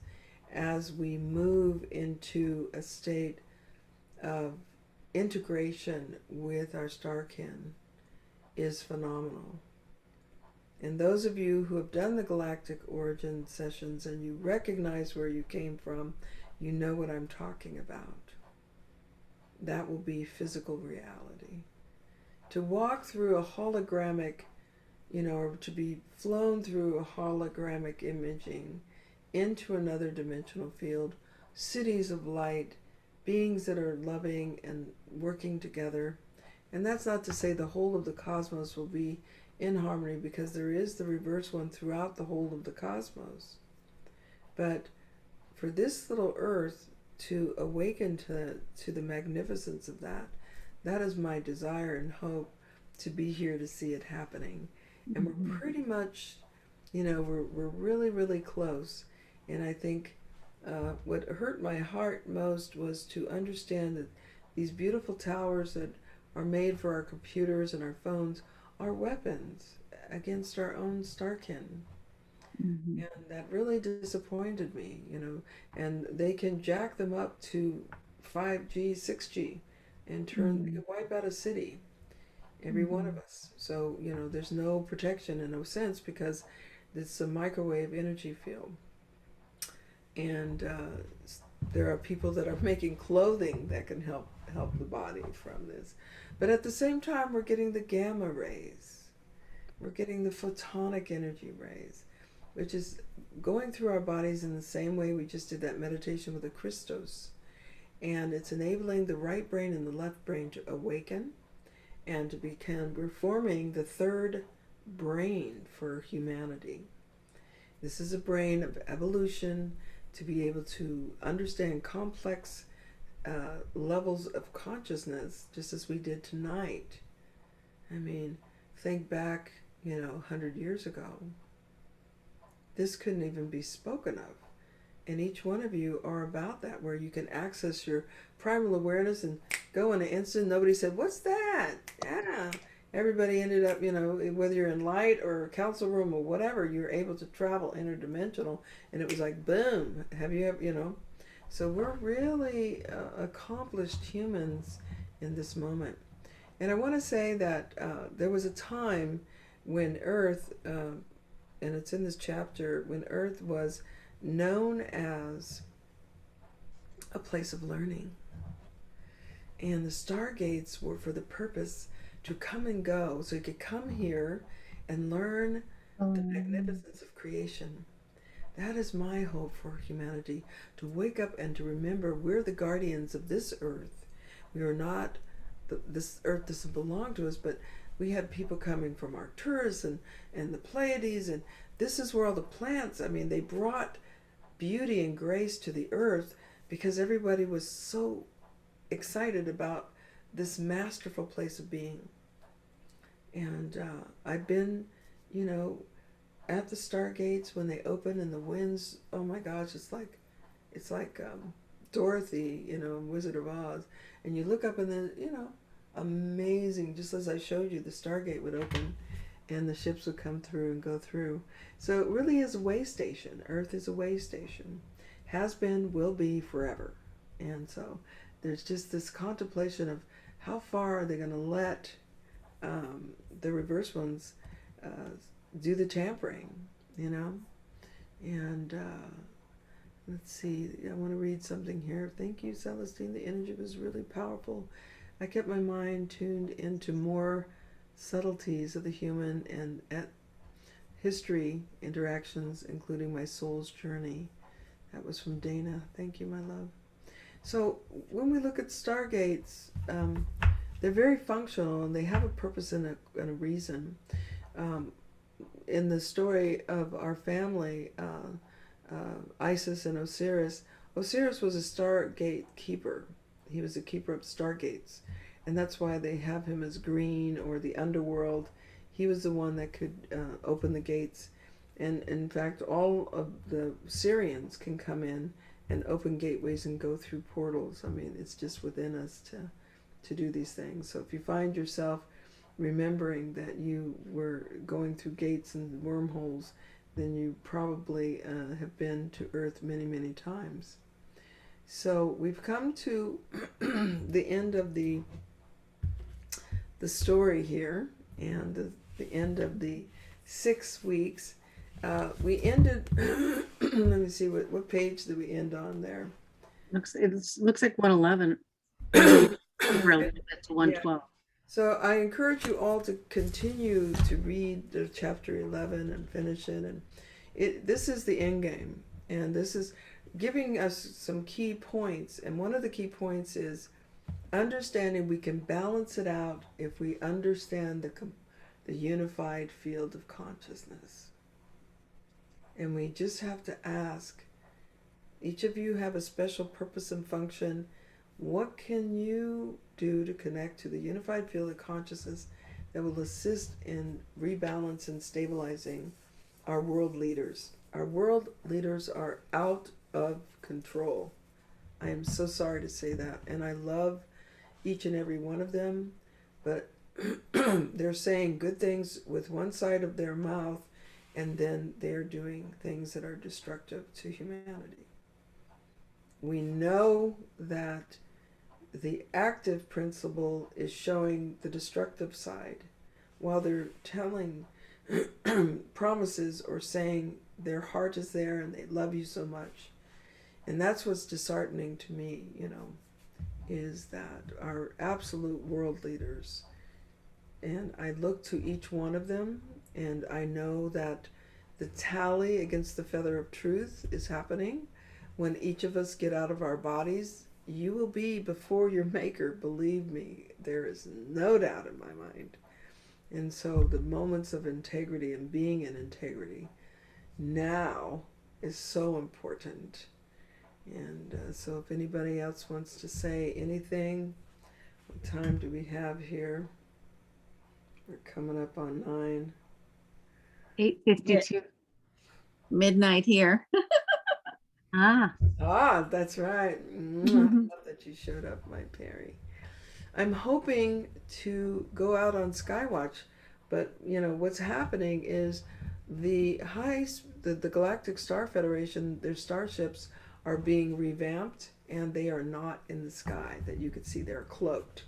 as we move into a state of integration with our star kin is phenomenal. And those of you who have done the galactic origin sessions and you recognize where you came from, you know what I'm talking about. That will be physical reality. To walk through a hologramic, or to be flown through a hologramic imaging into another dimensional field, cities of light, beings that are loving and working together. And that's not to say the whole of the cosmos will be in harmony, because there is the reverse one throughout the whole of the cosmos. But for this little earth to awaken to the magnificence of that is my desire and hope, to be here to see it happening. And we're pretty much, we're really, really close. And I think what hurt my heart most was to understand that these beautiful towers that are made for our computers and our phones are weapons against our own star kin. And that really disappointed me, and they can jack them up to 5G, 6G, and they can wipe out a city, every one of us. So, there's no protection in no sense, because it's a microwave energy field. And there are people that are making clothing that can help the body from this. But at the same time, we're getting the gamma rays. We're getting the photonic energy rays, which is going through our bodies in the same way we just did that meditation with the Christos. And it's enabling the right brain and the left brain to awaken and to become, we're forming the third brain for humanity. This is a brain of evolution to be able to understand complex levels of consciousness, just as we did tonight. I mean, think back, 100 years ago. This couldn't even be spoken of. And each one of you are about that, where you can access your primal awareness and go in an instant. Nobody said, "What's that?" Yeah. Everybody ended up, whether you're in light or a council room or whatever, you're able to travel interdimensional. And it was like, boom, have you ever, So we're really accomplished humans in this moment. And I want to say that there was a time when Earth, and it's in this chapter, when Earth was known as a place of learning. And the stargates were for the purpose to come and go, so you could come here and learn the magnificence of creation. That is my hope for humanity, to wake up and to remember we're the guardians of this earth. We are not, this earth doesn't belong to us, but we had people coming from Arcturus and the Pleiades, and this is where all the plants, they brought beauty and grace to the earth because everybody was so excited about this masterful place of being. And I've been, at the stargates when they open and the winds, oh my gosh, it's like Dorothy, Wizard of Oz. And you look up and then, amazing, just as I showed you, the stargate would open and the ships would come through and go through. So it really is a way station. Earth is a way station. Has been, will be forever. And so there's just this contemplation of how far are they going to let the reverse ones do the tampering, And let's see, I want to read something here. Thank you, Celestine. The energy was really powerful. I kept my mind tuned into more subtleties of the human and at history interactions, including my soul's journey. That was from Dana. Thank you, my love. So when we look at stargates, they're very functional and they have a purpose and a reason. In the story of our family, Isis and Osiris was a stargate keeper. He was a keeper of stargates. And that's why they have him as green, or the underworld. He was the one that could open the gates. And in fact, all of the Syrians can come in and open gateways and go through portals. It's just within us to do these things. So if you find yourself remembering that you were going through gates and wormholes, then you probably have been to Earth many, many times. So we've come to the end of the story here, and the end of the 6 weeks. We ended, let me see, what page did we end on there? It looks like 111. Relative to 112. So I encourage you all to continue to read the chapter 11 and finish it. And this is the end game, and this is giving us some key points. And one of the key points is understanding we can balance it out if we understand the unified field of consciousness. And we just have to ask, each of you have a special purpose and function. What can you do to connect to the unified field of consciousness that will assist in rebalance and stabilizing our world leaders? Our world leaders are out of control. I am so sorry to say that. And I love each and every one of them, but they're saying good things with one side of their mouth, and then they're doing things that are destructive to humanity. We know that the active principle is showing the destructive side, while they're telling promises or saying their heart is there and they love you so much. And that's what's disheartening to me, is that our absolute world leaders And I look to each one of them, and I know that the tally against the feather of truth is happening. When each of us get out of our bodies, you will be before your maker, believe me. There is no doubt in my mind. And so the moments of integrity and being in integrity now is so important. And so if anybody else wants to say anything, what time do we have here? We're coming up on 9. 8:52. Midnight here. Ah, Ah, that's right. I love that you showed up, my Perry. I'm hoping to go out on Skywatch, but you know what's happening is the Galactic Star Federation, their starships are being revamped, and they are not in the sky that you could see. They're cloaked.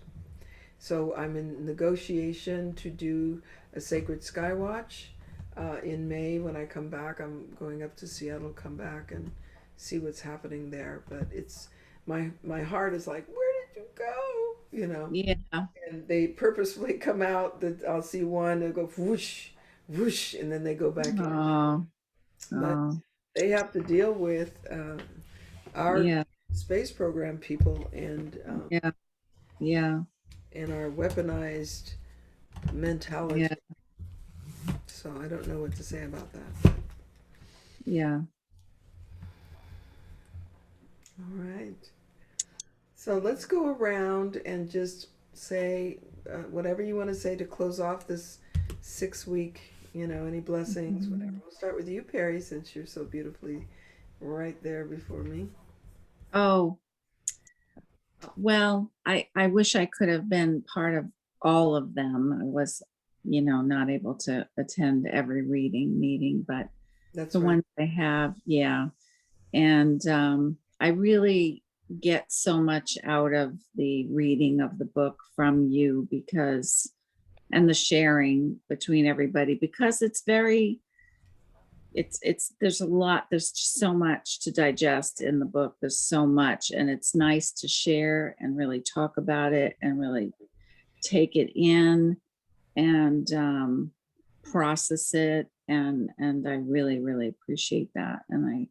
So I'm in negotiation to do a sacred Skywatch in May. When I come back, I'm going up to Seattle, come back and see what's happening there. But it's my heart is like, where did you go? You know. Yeah. And they purposefully come out that I'll see one, they'll go whoosh, whoosh, and then they go back in. Oh. But Oh. they have to deal with our Yeah. space program people and Yeah. Yeah. and our weaponized mentality. Yeah. So I don't know what to say about that. Yeah. All right. So let's go around and just say whatever you want to say to close off this 6-week, you know, any blessings, whatever. We'll start with you, Perry, since you're so beautifully right there before me. Oh, well, I wish I could have been part of all of them. I was, not able to attend every reading meeting, but That's the right. ones I have, yeah. And I really get so much out of the reading of the book from you and the sharing between everybody, because it's there's a lot, there's just so much to digest in the book. There's so much, and it's nice to share and really talk about it and really take it in and process it. And I really, really appreciate that. And I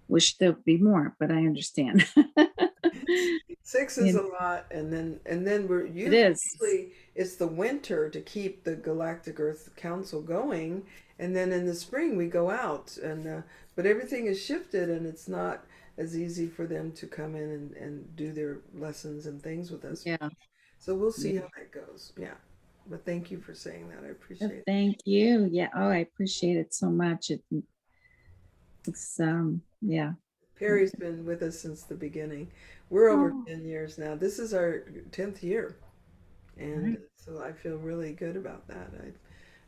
wish there'd be more, but I understand. 6 is a lot, and then we're It is. usually it's the winter to keep the Galactic Earth Council going, and then in the spring we go out, and but everything is shifted, and it's not as easy for them to come in and do their lessons and things with us. Yeah. So we'll see how that goes. Yeah, but thank you for saying that. I appreciate it. Thank you. Yeah. Oh, I appreciate it so much. It's yeah. Perry's been with us since the beginning. We're over Oh. 10 years now. This is our 10th year. And so I feel really good about that.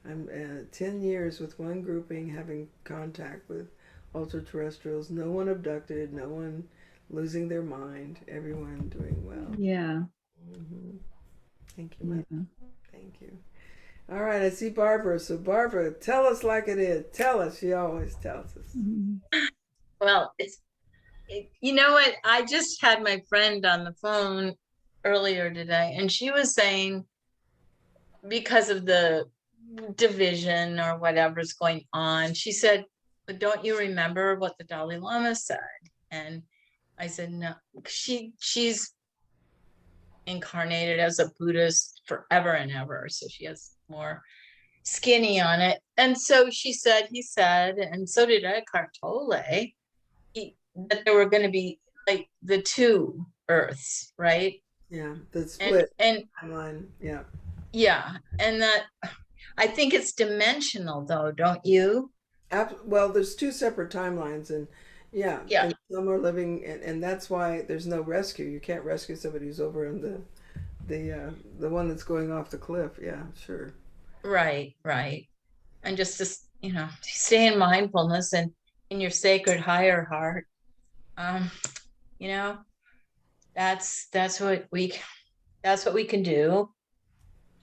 I'm 10 years with one grouping, having contact with ultra-terrestrials. No one abducted, no one losing their mind, everyone doing well. Yeah. Hmm. Thank you, Mother. Yeah. Thank you. All right, I see Barbara. So Barbara, tell us like it is. Tell us. She always tells us. Well, you know what? I just had my friend on the phone earlier today, and she was saying because of the division or whatever's going on, she said, but don't you remember what the Dalai Lama said? And I said, no, she's incarnated as a Buddhist forever and ever. So she has more skinny on it. And so he said, and so did Eckhart Tolle, that there were going to be like the two Earths, right? Yeah, the split and timeline. Yeah. Yeah. And that, I think it's dimensional though, don't you? Well, there's 2 separate timelines, and yeah, Yeah. and some are living, and that's why there's no rescue. You can't rescue somebody who's over in the one that's going off the cliff. Yeah, sure. Right. And just to, stay in mindfulness and in your sacred higher heart. That's what we can do.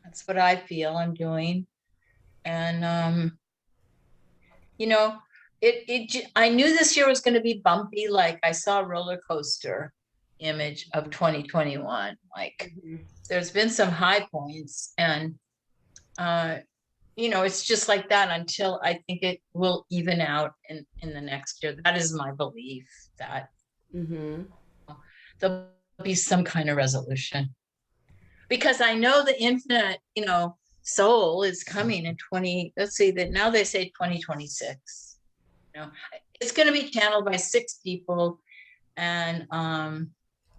That's what I feel I'm doing. And I knew this year was going to be bumpy. Like I saw a roller coaster image of 2021, like there's been some high points, and it's just like that until I think it will even out in the next year. That is my belief, that Mm-hmm. there'll be some kind of resolution, because I know the infinite, soul is coming in let's see, that now they say 2026. It's going to be channeled by 6 people, and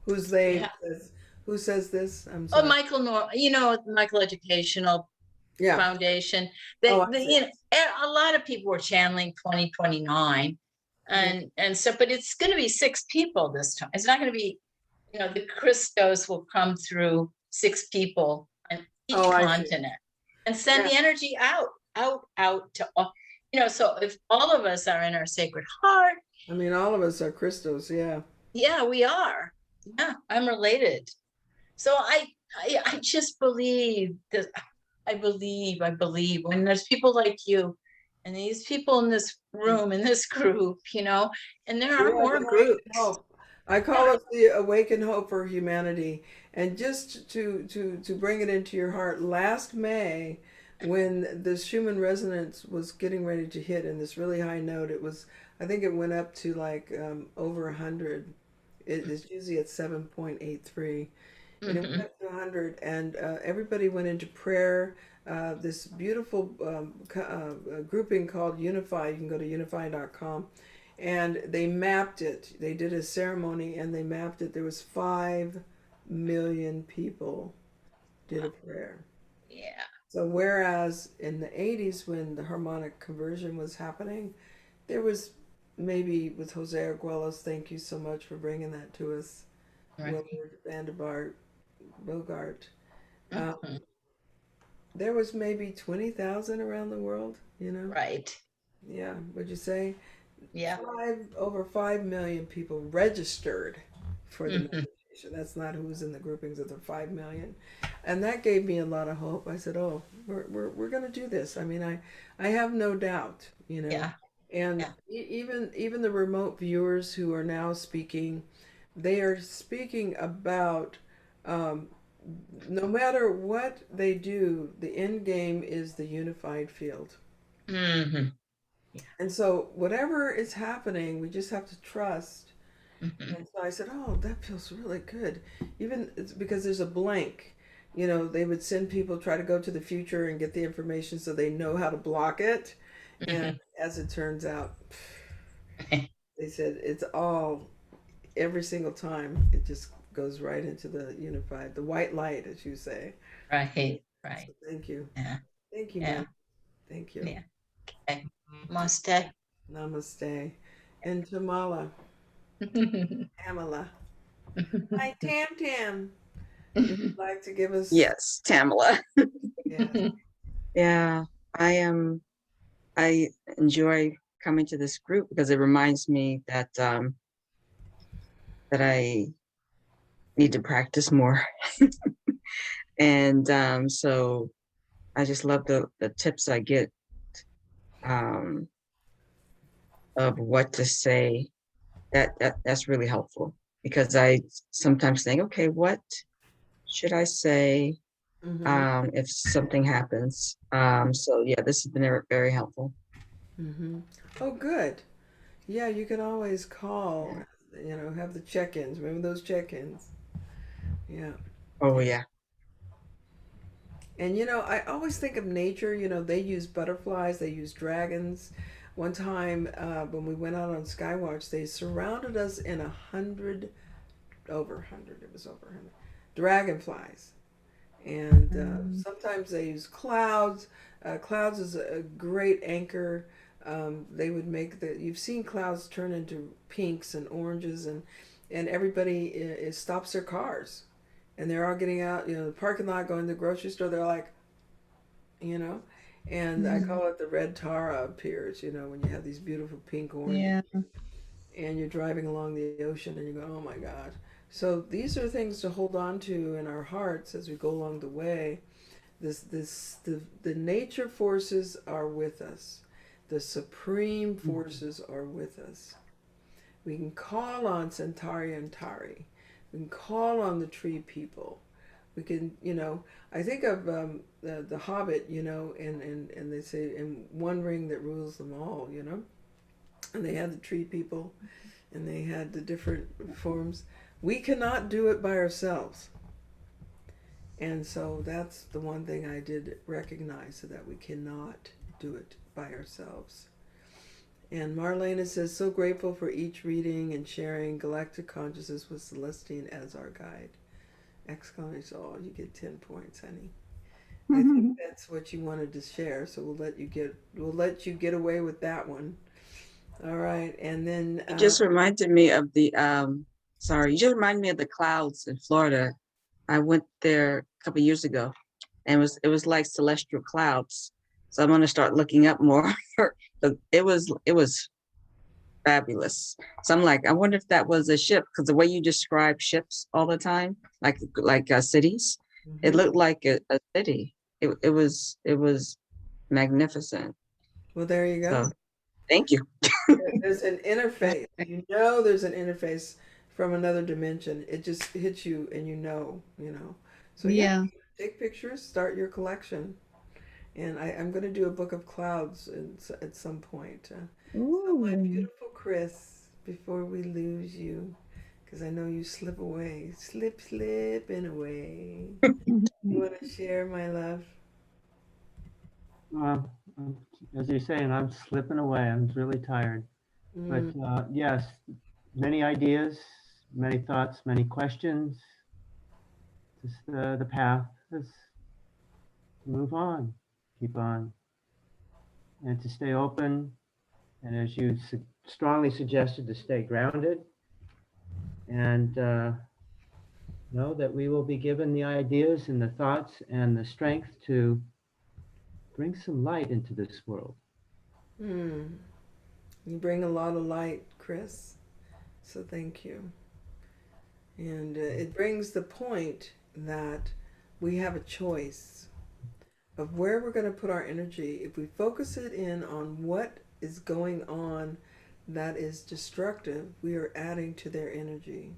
Who's they? yeah. Who says this? I'm Oh, sorry. Michael Educational Yeah. Foundation. Oh, I see. A lot of people were channeling 2029, and so, but it's going to be 6 people this time. It's not going to be, the Christos will come through 6 people on each Oh, I see. continent and send Yeah. the energy out to all. So if all of us are in our sacred heart, I mean, all of us are crystals. Yeah. yeah, we are. Yeah, I'm related. So I just believe that. I believe when there's people like you and these people in this room, in this group, and there are We are more the Awakened groups. Hope. I call us the Awakened Hope for Humanity. And just to bring it into your heart, last May, when this Schumann resonance was getting ready to hit in this really high note, I think it went up to like over 100. It is usually at 7.83. And it went up to 100, and everybody went into prayer. This beautiful grouping called Unify. You can go to unify.com, and they mapped it. They did a ceremony, and they mapped it. There was 5 million people did a prayer. Yeah. So whereas in the 80s, when the harmonic conversion was happening, there was maybe with Jose Arguellos. Thank you so much for bringing that to us. Right. Willard Vanderbilt. Bogart. Mhm. There was maybe 20,000 around the world, Right. Yeah, would you say? Yeah. Over 5 million people registered for the Mhm. meditation. That's not who's in the groupings of the 5 million. And that gave me a lot of hope. I said, oh, we're going to do this. I mean, I have no doubt, Yeah. And Yeah. even the remote viewers who are now speaking, they are speaking about um, no matter what they do, the end game is the unified field. Hmm. And so, whatever is happening, we just have to trust. Hmm. And so I said, oh, that feels really good. Even it's because there's a blank. They would send people try to go to the future and get the information so they know how to block it. And as it turns out, they said it's all, every single time, it just goes right into the unified, the white light, as you say. Right. Right. So thank you. Yeah. Thank you, Yeah. man. Thank you. Yeah. Okay. Namaste. Namaste. And Tamala, Pamela. Hi, Tam Tam. If you'd like to give us. Yes, Tamala. Yes. Yeah, I enjoy coming to this group because it reminds me that that I need to practice more. And so I just love the tips I get um, of what to say. That's really helpful because I sometimes think, okay, what should I say if something happens? So yeah, this has been very helpful. Oh, good. Yeah, you can always call, have the check-ins. Remember those check-ins? Yeah. Oh yeah. And I always think of nature, they use butterflies, they use dragons. One time when we went out on Skywatch, they surrounded us in 100, over 100, it was over 100, dragonflies. And sometimes they use clouds. Clouds is a great anchor. They would make you've seen clouds turn into pinks and oranges, and everybody stops their cars. And they're all getting out, the parking lot, going to the grocery store. They're like, and I call it the red Tara appears, when you have these beautiful pink oranges. Yeah. And you're driving along the ocean and you go, oh my God. So these are things to hold on to in our hearts as we go along the way. The nature forces are with us. The supreme forces are with us. We can call on Centauri and Tari. We can call on the tree people. We can, I think of the Hobbit, and they say, in one ring that rules them all, and they had the tree people, and they had the different forms. We cannot do it by ourselves. And so that's the one thing I did recognize, so that we cannot do it by ourselves. And Marlena says, so grateful for each reading and sharing galactic consciousness with Celestine as our guide. Exclamation, oh, you get 10 points, honey. I think that's what you wanted to share, so we'll let you get away with that one. All right, and then You just reminded me of the you just reminded me of the clouds in Florida. I went there a couple of years ago, and it was like celestial clouds. So I'm gonna start looking up more. It was fabulous. So I'm like, I wonder if that was a ship, because the way you describe ships all the time, like cities, it looked like a city. It was magnificent. well, there you go. So, thank you. There's an interface. There's an interface from another dimension. It just hits you, and So Yeah. take pictures, start your collection. And I'm going to do a book of clouds at some point. So my beautiful Chris, before we lose you, because I know you slip away, slipping away. You want to share, my love? As you're saying, I'm slipping away. I'm really tired. But yes, many ideas, many thoughts, many questions. Just the path is to move on, keep on, and to stay open. And as you strongly suggested, to stay grounded, and know that we will be given the ideas and the thoughts and the strength to bring some light into this world. You bring a lot of light, Chris. So thank you. And it brings the point that we have a choice of where we're going to put our energy. If we focus it in on what is going on that is destructive, we are adding to their energy.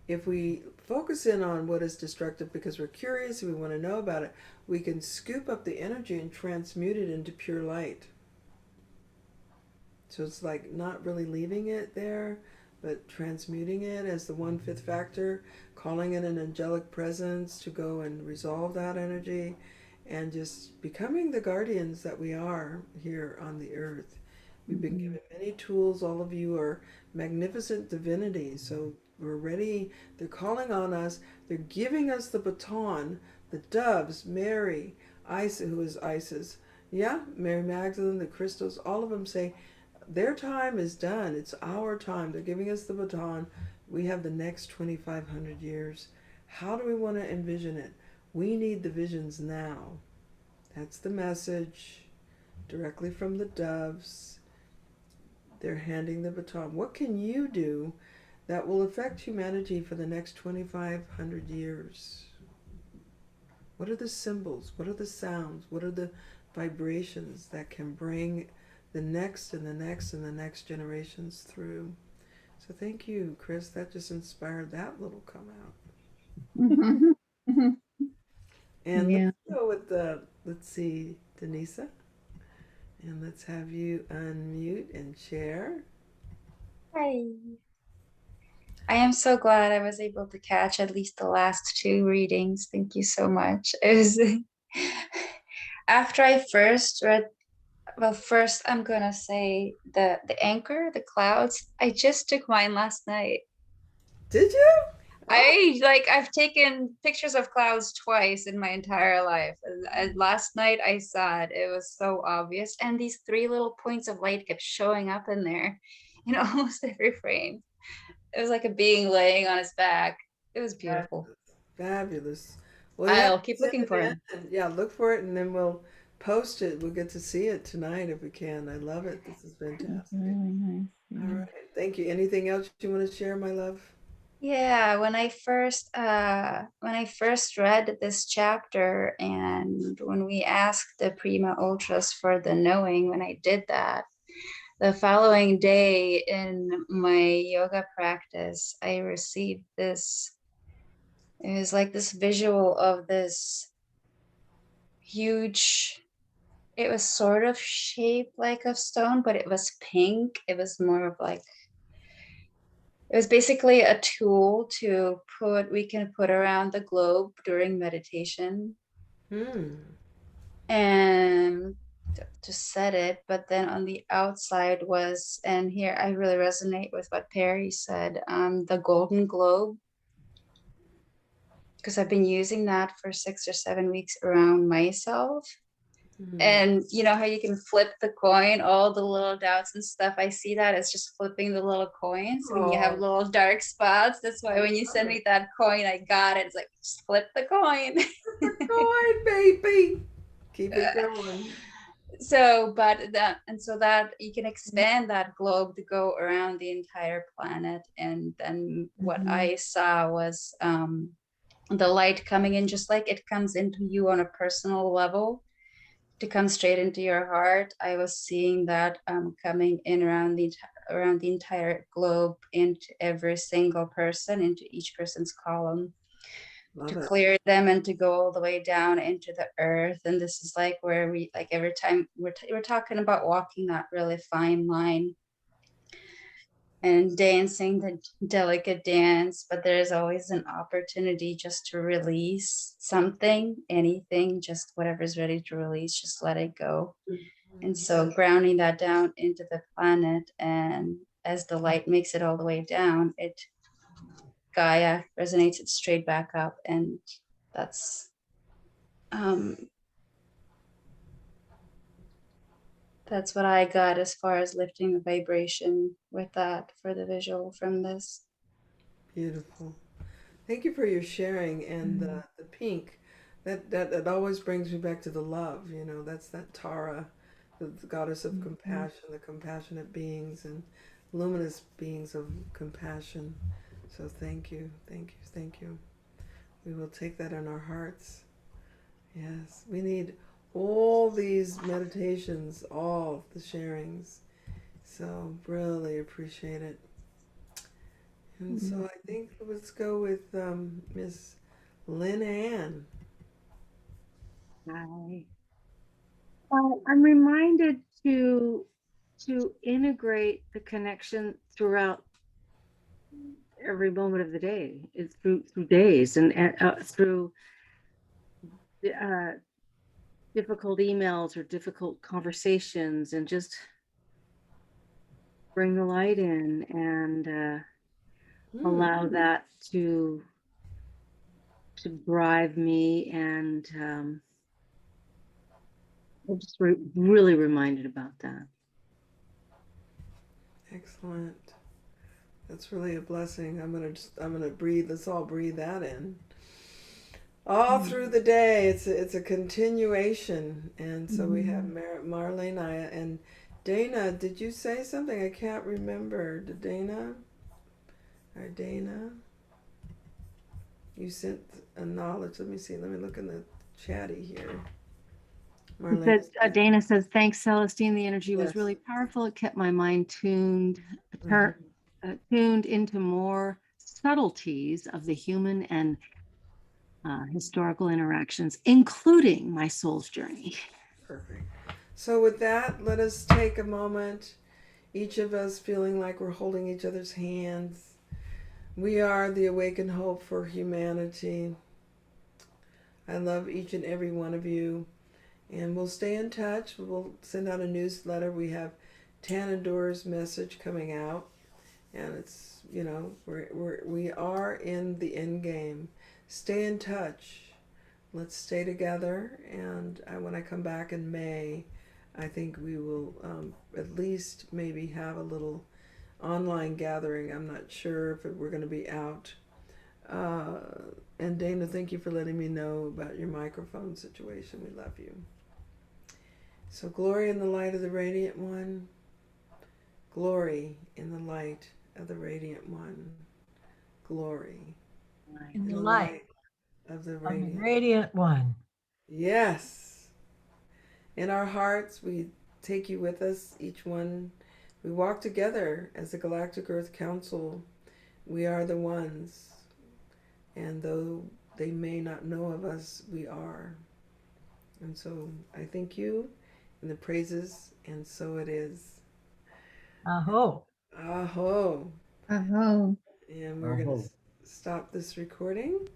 If we focus in on what is destructive because we're curious and we want to know about it, we can scoop up the energy and transmute it into pure light. So it's like not really leaving it there, but transmuting it as the 1/5 factor, calling in an angelic presence to go and resolve that energy, and just becoming the guardians that we are here on the earth. We've been given many tools. All of you are magnificent divinities. So we're ready. They're calling on us. They're giving us the baton. The doves, Mary, Iisha, who is Isis. Yeah, Mary Magdalene, the crystals, all of them say, their time is done. It's our time. They're giving us the baton. We have the next 2,500 years. How do we want to envision it? We need the visions now. That's the message directly from the doves. They're handing the baton. What can you do that will affect humanity for the next 2,500 years? What are the symbols? What are the sounds? What are the vibrations that can bring the next and the next and the next generations through? So thank you, Chris. That just inspired that little come out. And let's go with let's see, Denisa. And let's have you unmute and share. Hi. I am so glad I was able to catch at least the last 2 readings. Thank you so much. It was after I first read, well, first I'm gonna say the anchor, the clouds. I just took mine last night. Did you? I've taken pictures of clouds twice in my entire life. And last night I saw it. It was so obvious. And these 3 little points of light kept showing up in there in almost every frame. It was like a being laying on his back. It was beautiful. Fabulous. Well, I'll keep looking for it. Yeah, look for it, and then we'll post it. We'll get to see it tonight if we can. I love it. This is fantastic. Really nice. All right. Thank you. Anything else you want to share, my love? Yeah, when I first read this chapter, and when we asked the Prima Ultras for the knowing, when I did that, the following day in my yoga practice, I received this It was like this visual of this huge, it was sort of shaped like a stone, but it was pink. It was more of like, it was basically a tool we can put around the globe during meditation and to set it. But then on the outside was, and here I really resonate with what Perry said, the golden globe, because I've been using that for 6 or 7 weeks around myself. And you know how you can flip the coin, all the little dots and stuff. I see that as just flipping the little coins when you have little dark spots. That's why when you send me that coin, I got it. It's like, just flip the coin. Coin, baby. Keep it going. So, but that you can expand that globe to go around the entire planet. And then what I saw was the light coming in, just like it comes into you on a personal level, to come straight into your heart. I was seeing that coming in around the entire globe, into every single person, into each person's column. Love To it. clear them and to go all the way down into the earth. And this is like where we, like, every time we're talking about walking that really fine line and dancing the delicate dance, but there's always an opportunity just to release something, anything, just whatever's ready to release, just let it go. And so grounding that down into the planet, and as the light makes it all the way down, Gaia resonates it straight back up. And that's what I got as far as lifting the vibration with that for the visual from this. Beautiful. Thank you for your sharing. And the pink, that always brings me back to the love. You know, that's that Tara, the goddess of compassion, the compassionate beings and luminous beings of compassion. So thank you, thank you, thank you. We will take that in our hearts. Yes, we need all these meditations, all the sharings. So really appreciate it. And so I think let's go with Miss Lynn Ann. Hi. I'm reminded to integrate the connection throughout every moment of the day. It's through days and through difficult emails or difficult conversations, and just bring the light in and allow that to drive me. And I'm just really reminded about that. Excellent. That's really a blessing. I'm gonna breathe. Let's all breathe that in. All through the day, it's a continuation. And so we have Marlene, and Dana. Did you say something? I can't remember. Did Dana? Or Dana? You sent a knowledge. Let me see. Let me look in the chatty here. Marlene. Dana says, thanks, Celestine. The energy was Yes. really powerful. It kept my mind tuned into more subtleties of the human and historical interactions, including my soul's journey. Perfect. So with that, let us take a moment, each of us feeling like we're holding each other's hands. We are the Awakened Hope for Humanity. I love each and every one of you. And we'll stay in touch. We'll send out a newsletter. We have Tanador's message coming out. And it's, you know, we are in the end game. Stay in touch. Let's stay together. And when I come back in May, I think we will at least maybe have a little online gathering. I'm not sure if we're going to be out. And Dana, thank you for letting me know about your microphone situation. We love you. So glory in the light of the Radiant One. Glory in the light of the Radiant One. Glory in the light of the Radiant One. Yes. In our hearts, we take you with us, each one. We walk together as the Galactic Earth Council. We are the ones. And though they may not know of us, we are. And so I thank you and the praises, and so it is. Aho. Aho. Oh, And we're going Aho. to stop this recording.